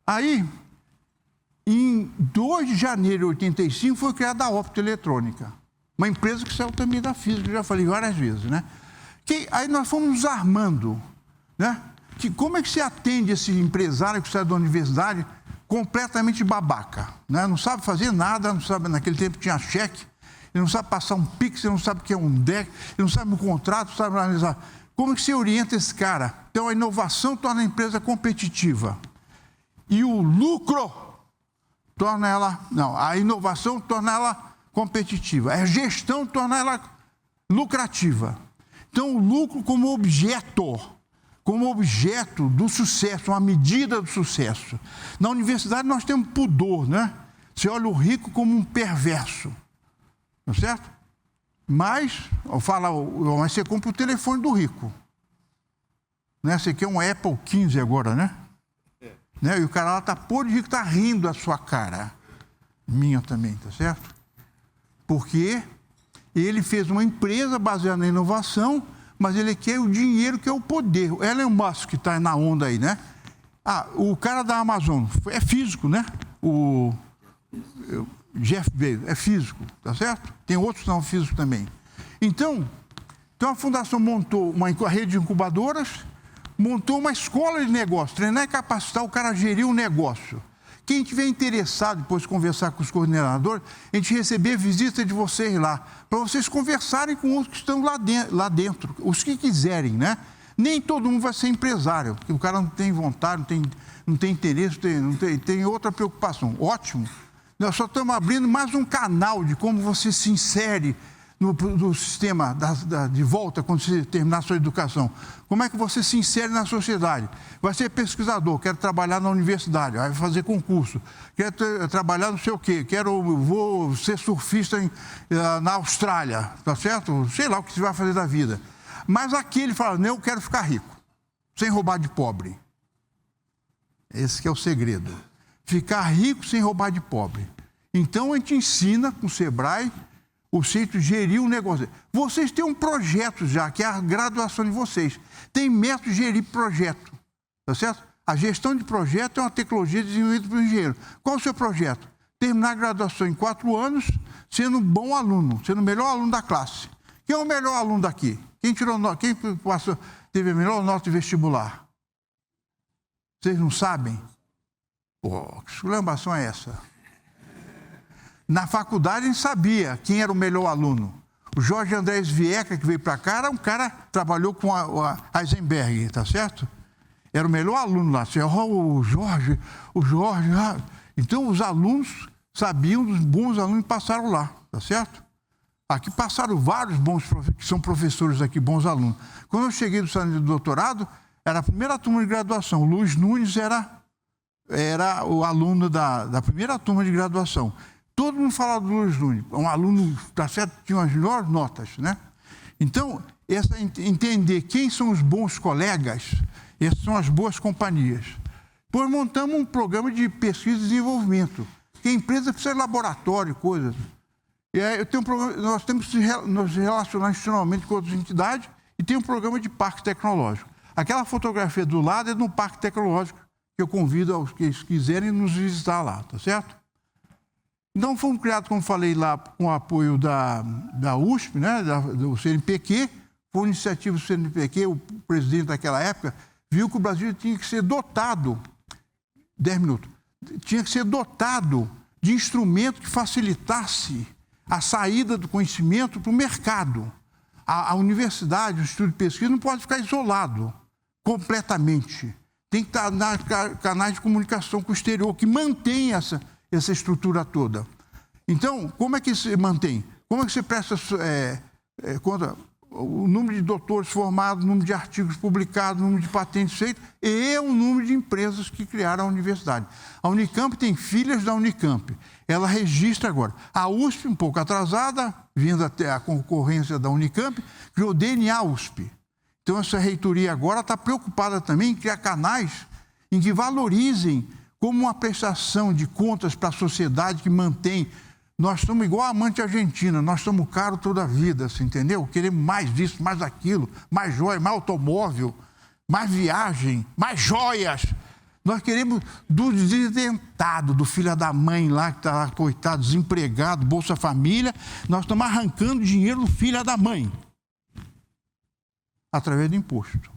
Aí, em 2 de janeiro de 85, foi criada a Optoeletrônica. Uma empresa que saiu também da física, já falei várias vezes, né? Aí nós fomos nos armando, né? Como é que se atende esse empresário que sai da universidade completamente babaca, né? Não sabe fazer nada, não sabe, naquele tempo tinha cheque, ele não sabe passar um Pix, ele não sabe o que é um DEC, ele não sabe um contrato, não sabe analisar. Como é que se orienta esse cara? Então, a inovação torna a empresa competitiva. E o lucro torna ela... Não, a inovação torna ela competitiva. A gestão torna ela lucrativa. Então, o lucro como objeto do sucesso, uma medida do sucesso. Na universidade, nós temos pudor, né? Você olha o rico como um perverso. Não é certo? Mas, mas você compra o telefone do rico. Né? Você quer um Apple 15 agora, né? Né? E o cara lá está podre de rico, está rindo da sua cara. Minha também, tá certo? Porque ele fez uma empresa baseada na inovação, mas ele quer o dinheiro, que é o poder. O Elon Musk, que está na onda aí, né? O cara da Amazon é físico, né? O Jeff Bezos é físico, tá certo? Tem outros que são físicos também. Então a fundação montou uma rede de incubadoras, montou uma escola de negócio, treinar e capacitar o cara a gerir o negócio. Quem tiver interessado, depois de conversar com os coordenadores, a gente receber visita de vocês lá, para vocês conversarem com os que estão lá dentro, os que quiserem, né? Nem todo mundo vai ser empresário, porque o cara não tem vontade, não tem interesse, tem outra preocupação. Ótimo. Nós só estamos abrindo mais um canal de como você se insere no sistema de volta, quando você terminar a sua educação? Como é que você se insere na sociedade? Vai ser pesquisador, quero trabalhar na universidade, vai fazer concurso, quero trabalhar não sei o quê, vou ser surfista na Austrália, tá certo? Sei lá o que você vai fazer da vida. Mas aqui ele fala, não, eu quero ficar rico, sem roubar de pobre. Esse que é o segredo. Ficar rico sem roubar de pobre. Então a gente ensina com o Sebrae o jeito de gerir o negócio. Vocês têm um projeto já, que é a graduação de vocês. Tem método de gerir projeto, tá certo? A gestão de projeto é uma tecnologia desenvolvida pelo engenheiro. Qual é o seu projeto? Terminar a graduação em 4 anos, sendo um bom aluno, sendo o melhor aluno da classe. Quem é o melhor aluno daqui? Quem teve a melhor nota de vestibular? Vocês não sabem? Pô, que esculambação é essa? Na faculdade a gente sabia quem era o melhor aluno. O Jorge Andrés Vieca, que veio para cá, era um cara que trabalhou com a Heisenberg, tá certo? Era o melhor aluno lá. O Jorge. Então os alunos sabiam, os bons alunos passaram lá, tá certo? Aqui passaram vários bons, que são professores aqui, bons alunos. Quando eu cheguei do salão de doutorado, era a primeira turma de graduação. O Luiz Nunes era o aluno da primeira turma de graduação. Todo mundo falava do Luiz Nunes, um aluno, tá certo, tinha as melhores notas, né? Então, entender quem são os bons colegas, essas são as boas companhias. Depois montamos um programa de pesquisa e desenvolvimento, que a empresa precisa de laboratório, coisas. E aí nós temos que nos relacionar institucionalmente com outras entidades e tem um programa de parque tecnológico. Aquela fotografia do lado é no parque tecnológico, que eu convido aos que quiserem nos visitar lá, tá certo? Então, fomos criados, como falei lá, com o apoio da USP, né, do CNPq, foi uma iniciativa do CNPq, o presidente daquela época viu que o Brasil tinha que ser dotado, 10 minutos, tinha que ser dotado de instrumento que facilitasse a saída do conhecimento para o mercado. A universidade, o Instituto de Pesquisa, não pode ficar isolado completamente. Tem que estar nas canais de comunicação com o exterior, que mantém essa estrutura toda. Então, como é que se mantém? Como é que você presta conta? O número de doutores formados, o número de artigos publicados, o número de patentes feitas e o número de empresas que criaram a universidade. A Unicamp tem filhas da Unicamp. Ela registra agora. A USP, um pouco atrasada, vindo até a concorrência da Unicamp, criou o DNA USP. Então, essa reitoria agora está preocupada também em criar canais em que valorizem como uma prestação de contas para a sociedade que mantém. Nós somos igual a amante argentina, nós somos caros toda a vida, você entendeu? Queremos mais disso, mais daquilo, mais joia, mais automóvel, mais viagem, mais joias. Nós queremos do desdentado, do filho da mãe lá, que está lá, coitado, desempregado, Bolsa Família. Nós estamos arrancando dinheiro do filho da mãe, através do imposto.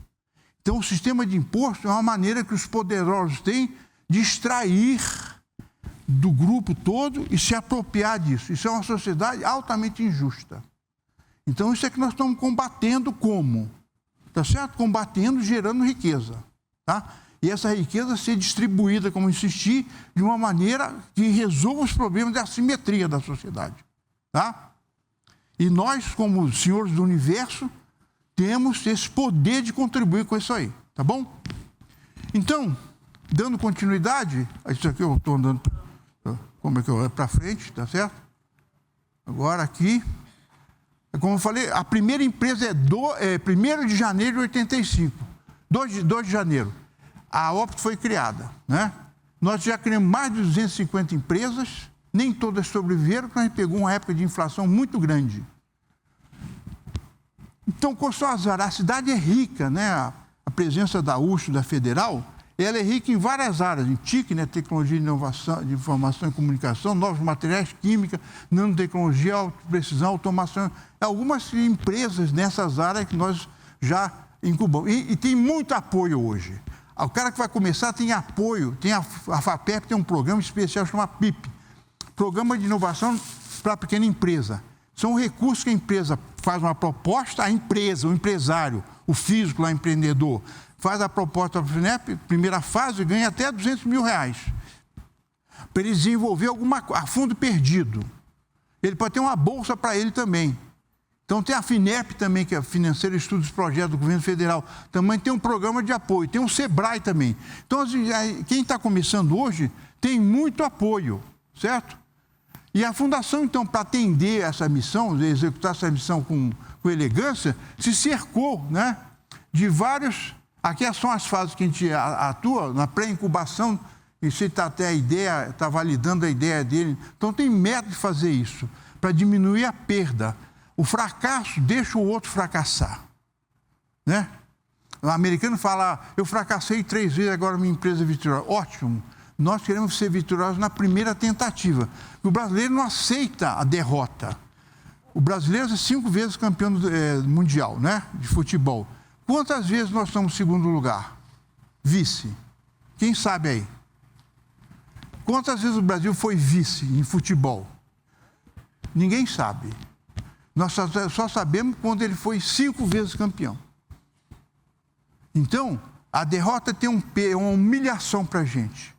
Então, o sistema de imposto é uma maneira que os poderosos têm de extrair do grupo todo e se apropriar disso. Isso é uma sociedade altamente injusta. Então, isso é que nós estamos combatendo como? Tá certo? Combatendo, gerando riqueza. Tá? E essa riqueza ser distribuída, como insisti, de uma maneira que resolva os problemas da assimetria da sociedade. Tá? E nós, como senhores do universo, temos esse poder de contribuir com isso aí. Tá bom? Então, dando continuidade, isso aqui eu estou andando, como é que eu para frente, tá certo? Agora aqui, como eu falei, a primeira empresa é 1º de janeiro de 85, 2 de janeiro. A Opto foi criada, né? Nós já criamos mais de 250 empresas, nem todas sobreviveram, porque a gente pegou uma época de inflação muito grande. Então, a cidade é rica, né? A presença da USP, da Federal, ela é rica em várias áreas, em TIC, né? Tecnologia de inovação, de informação e comunicação, novos materiais, química, nanotecnologia, alta precisão, automação. Algumas empresas nessas áreas que nós já incubamos. E tem muito apoio hoje. O cara que vai começar tem apoio, tem a FAPEP tem um programa especial chamado PIP, Programa de Inovação para a Pequena Empresa. São recursos que a empresa faz uma proposta, a empresa, o empresário, o físico lá, empreendedor, faz a proposta para o FINEP, primeira fase, ganha até R$200 mil, para ele desenvolver a fundo perdido. Ele pode ter uma bolsa para ele também. Então tem a FINEP também, que é Financeiro Estudos e Projetos do Governo Federal. Também tem um programa de apoio. Tem o SEBRAE também. Então, quem está começando hoje tem muito apoio, certo? E a Fundação, então, para atender essa missão, executar essa missão com elegância, se cercou, né, de vários... Aqui são as fases que a gente atua, na pré-incubação, e você está até a ideia, está validando a ideia dele. Então, tem método de fazer isso, para diminuir a perda. O fracasso deixa o outro fracassar, né? O americano fala, eu fracassei 3 vezes, agora minha empresa é vitoriosa. Ótimo, nós queremos ser vitoriosos na primeira tentativa. O brasileiro não aceita a derrota. O brasileiro é 5 vezes campeão mundial, né, de futebol. Quantas vezes nós estamos em segundo lugar? Vice. Quem sabe aí? Quantas vezes o Brasil foi vice em futebol? Ninguém sabe. Nós só sabemos quando ele foi 5 vezes campeão. Então, a derrota tem uma humilhação para a gente.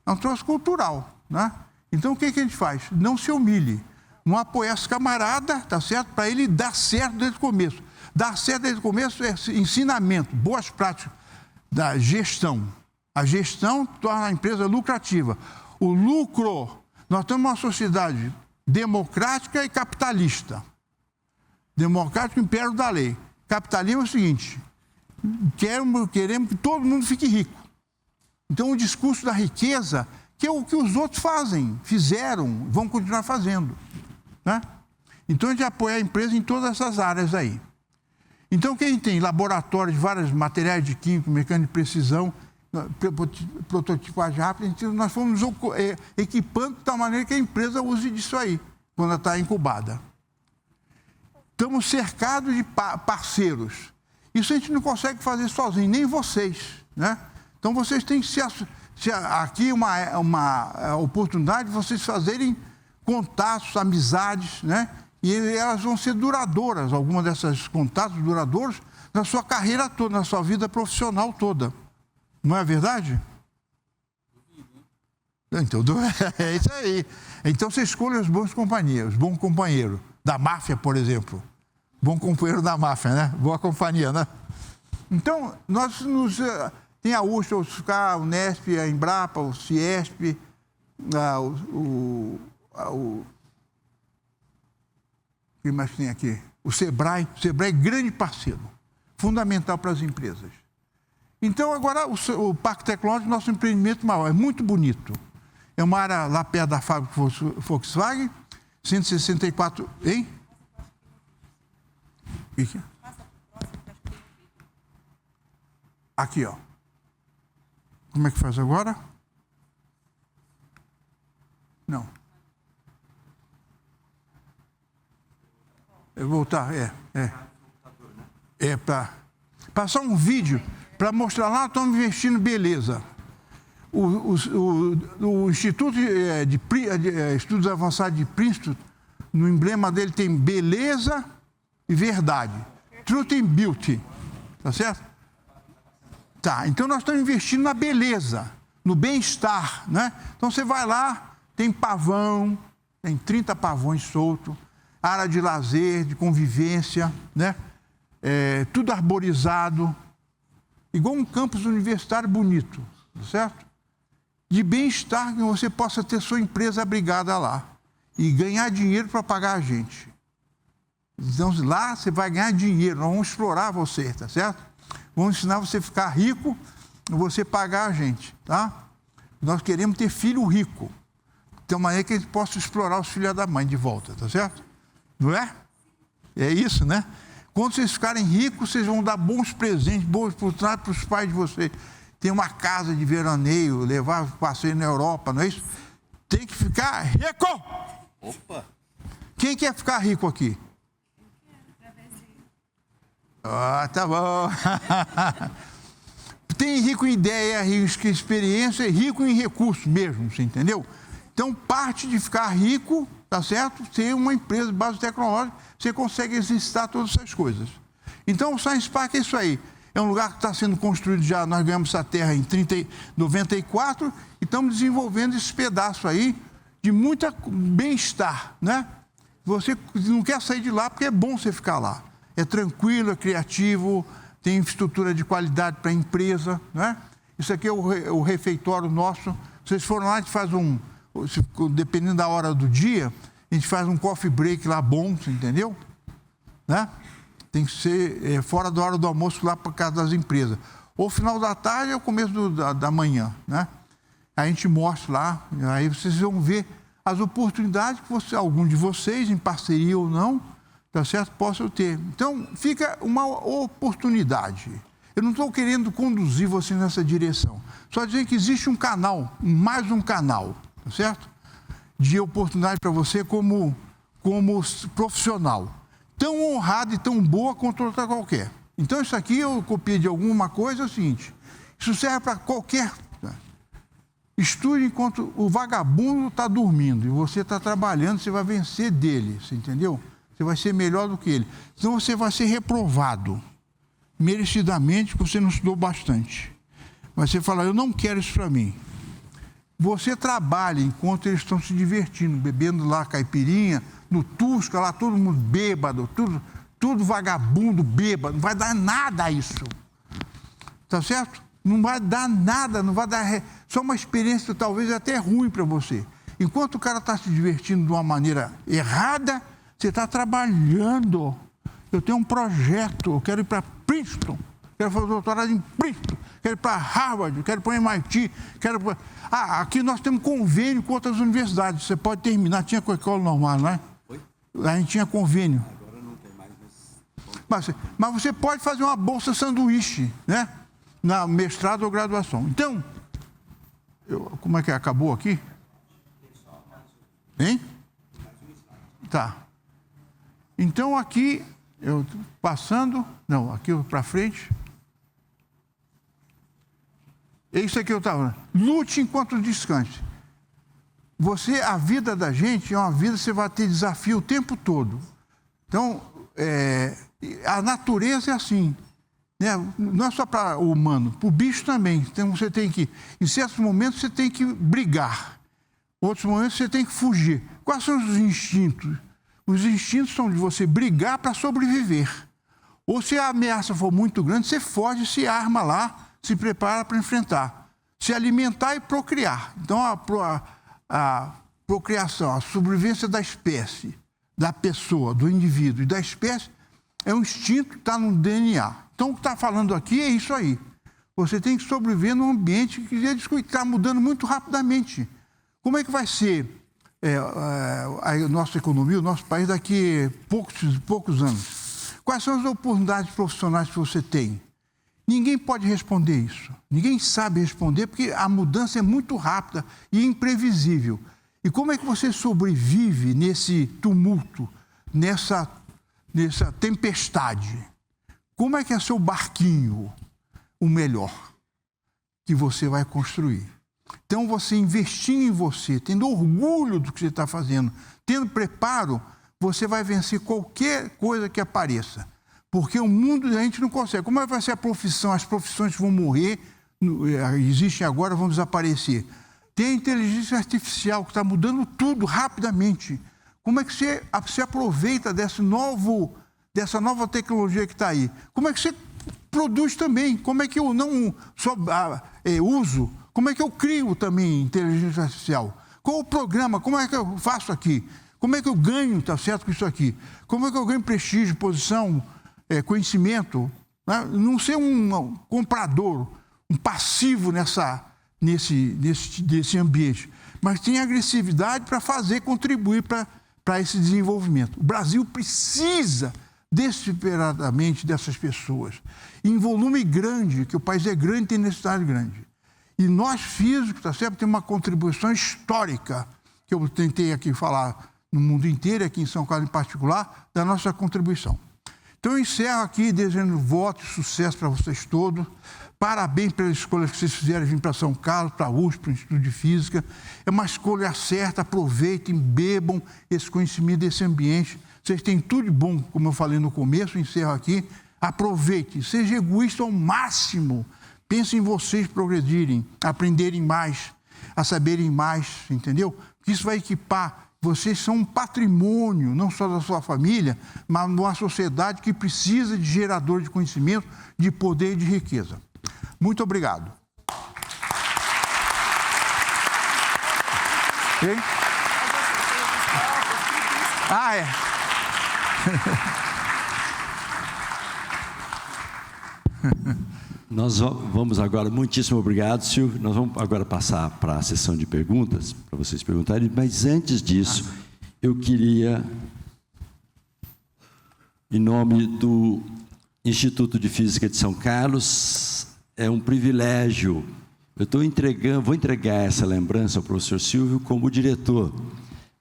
É um troço cultural, né? Então, o que a gente faz? Não se humilhe. Não apoia esse camarada, tá certo? Para ele dar certo desde o começo. Dar certo desde o começo é ensinamento, boas práticas da gestão. A gestão torna a empresa lucrativa. O lucro, nós temos uma sociedade democrática e capitalista. Democrático, império da lei. Capitalismo é o seguinte, queremos que todo mundo fique rico. Então, o discurso da riqueza, que é o que os outros fizeram, vão continuar fazendo, né? Então, a gente apoia a empresa em todas essas áreas aí. Então, quem tem laboratório de vários materiais de química, mecânica de precisão, prototipagem rápida, nós fomos equipando de tal maneira que a empresa use disso aí, quando ela está incubada. Estamos cercados de parceiros. Isso a gente não consegue fazer sozinho, nem vocês, né? Então, vocês têm que aqui uma oportunidade de vocês fazerem contatos, amizades, né? E elas vão ser duradouras, algumas dessas contatos duradouros, na sua carreira toda, na sua vida profissional toda. Não é verdade? Então, é isso aí. Então, você escolhe os bons companheiros, bom companheiro. Da máfia, por exemplo. Bom companheiro da máfia, né? Boa companhia, né? Então, tem a USP, a UFSCar, a Unesp, a Embrapa, o Ciesp, que mais tem aqui? O SEBRAE. O SEBRAE é grande parceiro, fundamental para as empresas. Então, agora, o Parque Tecnológico, nosso empreendimento maior, é muito bonito. É uma área lá perto da fábrica Volkswagen, 164... Hein? Aqui, ó. Como é que faz agora? Não. Eu vou voltar, É para passar um vídeo para mostrar lá, estamos investindo beleza. O Instituto de Estudos Avançados de Princeton, no emblema dele tem beleza e verdade. Truth and Beauty. Tá certo? Tá, então nós estamos investindo na beleza, no bem-estar, né? Então você vai lá, tem pavão, tem 30 pavões soltos, área de lazer, de convivência, né? Tudo arborizado, igual um campus universitário bonito, certo? De bem-estar, que você possa ter sua empresa abrigada lá e ganhar dinheiro para pagar a gente. Então, lá você vai ganhar dinheiro, nós vamos explorar você, tá certo? Vamos ensinar você a ficar rico e você pagar a gente, tá? Nós queremos ter filho rico, de uma maneira que a gente possa explorar os filhos da mãe de volta, tá certo? Não é? É isso, né? Quando vocês ficarem ricos, vocês vão dar bons presentes, boas oportunidades para os pais de vocês. Tem uma casa de veraneio, levar passeio na Europa, não é isso? Tem que ficar rico! Opa! Quem quer ficar rico aqui? Ah, tá bom. Tem rico em ideia, rico em experiência, rico em recursos mesmo, você entendeu? Então, parte de ficar rico, tá certo? Ter uma empresa de base tecnológica, você consegue exercitar todas essas coisas. Então, o Science Park é isso aí. É um lugar que está sendo construído já, nós ganhamos essa terra em 94 e estamos desenvolvendo esse pedaço aí de muito bem-estar, né? Você não quer sair de lá porque é bom você ficar lá. É tranquilo, é criativo, tem infraestrutura de qualidade para a empresa, né? Isso aqui é o refeitório nosso. Vocês foram lá, a gente faz dependendo da hora do dia, a gente faz um coffee break lá bom, você entendeu? Né? Tem que ser fora da hora do almoço lá para casa das empresas. Ou final da tarde ou começo da manhã, né? A gente mostra lá, aí vocês vão ver as oportunidades que algum de vocês, em parceria ou não, tá certo, possam ter. Então, fica uma oportunidade. Eu não estou querendo conduzir você nessa direção. Só dizer que existe um canal, mais um canal, tá certo? De oportunidade para você como profissional. Tão honrada e tão boa quanto outra qualquer. Então, isso aqui eu copiei de alguma coisa, é o seguinte, isso serve para qualquer... Estude enquanto o vagabundo está dormindo e você está trabalhando, você vai vencer dele, você entendeu? Você vai ser melhor do que ele. Então, você vai ser reprovado. Merecidamente, porque você não estudou bastante. Mas você fala, eu não quero isso para mim. Você trabalha enquanto eles estão se divertindo, bebendo lá caipirinha, no Tusca, lá todo mundo bêbado, tudo vagabundo, bêbado, não vai dar nada a isso. Tá certo? Não vai dar nada, não vai dar... Só uma experiência talvez até ruim para você. Enquanto o cara está se divertindo de uma maneira errada, você está trabalhando. Eu tenho um projeto, eu quero ir para Princeton, quero fazer doutorado em Princeton, quero ir para Harvard, quero ir para MIT, aqui nós temos convênio com outras universidades, você pode terminar, tinha com a escola normal, não é? Oi? A gente tinha convênio. Agora não tem mais. Mas você pode fazer uma bolsa sanduíche, né? Na mestrado ou graduação. Então, como é que acabou aqui? Hein? Tá. Então, aqui, eu passando... Não, aqui para frente. É isso aqui que eu estava... Lute enquanto descanse. A vida da gente é uma vida, você vai ter desafio o tempo todo. Então, a natureza é assim. Não é só para o humano, para o bicho também. Então, você tem que... Em certos momentos, você tem que brigar. Em outros momentos, você tem que fugir. Quais são os instintos? Os instintos são de você brigar para sobreviver. Ou se a ameaça for muito grande, você foge, se arma lá, se prepara para enfrentar. Se alimentar e procriar. Então, a procriação, a sobrevivência da espécie, da pessoa, do indivíduo e da espécie, é um instinto que está no DNA. Então, o que está falando aqui é isso aí. Você tem que sobreviver num ambiente que está mudando muito rapidamente. Como é que vai ser a nossa economia, o nosso país daqui a poucos anos? Quais são as oportunidades profissionais que você tem? Ninguém pode responder isso. Ninguém sabe responder porque a mudança é muito rápida e imprevisível. E como é que você sobrevive nesse tumulto, nessa tempestade? Como é que é seu barquinho o melhor que você vai construir? Então, você investindo em você, tendo orgulho do que você está fazendo, tendo preparo, você vai vencer qualquer coisa que apareça. Porque o mundo a gente não consegue. Como é que vai ser a profissão? As profissões vão morrer, existem agora, vão desaparecer. Tem a inteligência artificial que está mudando tudo rapidamente. Como é que você se aproveita dessa nova tecnologia que está aí? Como é que você produz também? Como é que eu não só uso? Como é que eu crio também inteligência artificial? Qual o programa? Como é que eu faço aqui? Como é que eu ganho, tá certo, com isso aqui? Como é que eu ganho prestígio, posição, conhecimento? Né? Não ser um comprador, um passivo nesse ambiente, mas tem agressividade para contribuir para esse desenvolvimento. O Brasil precisa desesperadamente dessas pessoas, em volume grande, que o país é grande, tem necessidade grande. E nós físicos, tá certo, tem uma contribuição histórica, que eu tentei aqui falar no mundo inteiro, aqui em São Carlos em particular, da nossa contribuição. Então eu encerro aqui desejando voto e sucesso para vocês todos. Parabéns pela escolha que vocês fizeram de vir para São Carlos, para a USP, para o Instituto de Física. É uma escolha certa, aproveitem, bebam esse conhecimento desse ambiente. Vocês têm tudo de bom, como eu falei no começo, encerro aqui. Aproveitem, sejam egoístas ao máximo. Pensem em vocês progredirem, aprenderem mais, a saberem mais, entendeu? Porque isso vai equipar Vocês são um patrimônio, não só da sua família, mas de uma sociedade que precisa de gerador de conhecimento, de poder e de riqueza. Muito obrigado. Okay? Ah, é. Nós vamos agora, muitíssimo obrigado, Silvio. Nós vamos agora passar para a sessão de perguntas, para vocês perguntarem, mas antes disso, eu queria, em nome do Instituto de Física de São Carlos, é um privilégio. Eu vou entregar essa lembrança ao professor Silvio como diretor,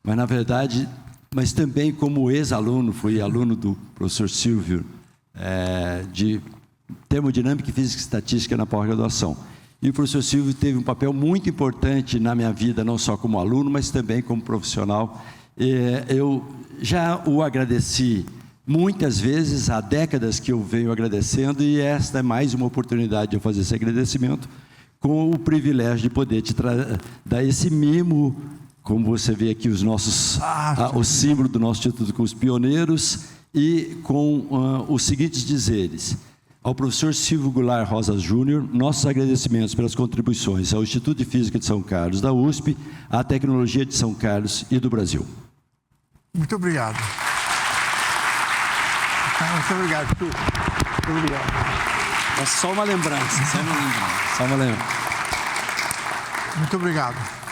mas na verdade, mas também como ex-aluno, fui aluno do professor Silvio de Termodinâmica, Física e Estatística na pós-graduação. E o professor Silvio teve um papel muito importante na minha vida, não só como aluno, mas também como profissional. Eu já o agradeci muitas vezes, há décadas que eu venho agradecendo, e esta é mais uma oportunidade de eu fazer esse agradecimento, com o privilégio de poder te dar esse mimo, como você vê aqui, o símbolo do nosso Instituto com os pioneiros, e com os seguintes dizeres. Ao professor Silvio Goulart Rosa Júnior, nossos agradecimentos pelas contribuições ao Instituto de Física de São Carlos, da USP, à tecnologia de São Carlos e do Brasil. Muito obrigado. Muito obrigado, Silvio. Muito obrigado. É só uma lembrança, só uma lembrança. Muito obrigado.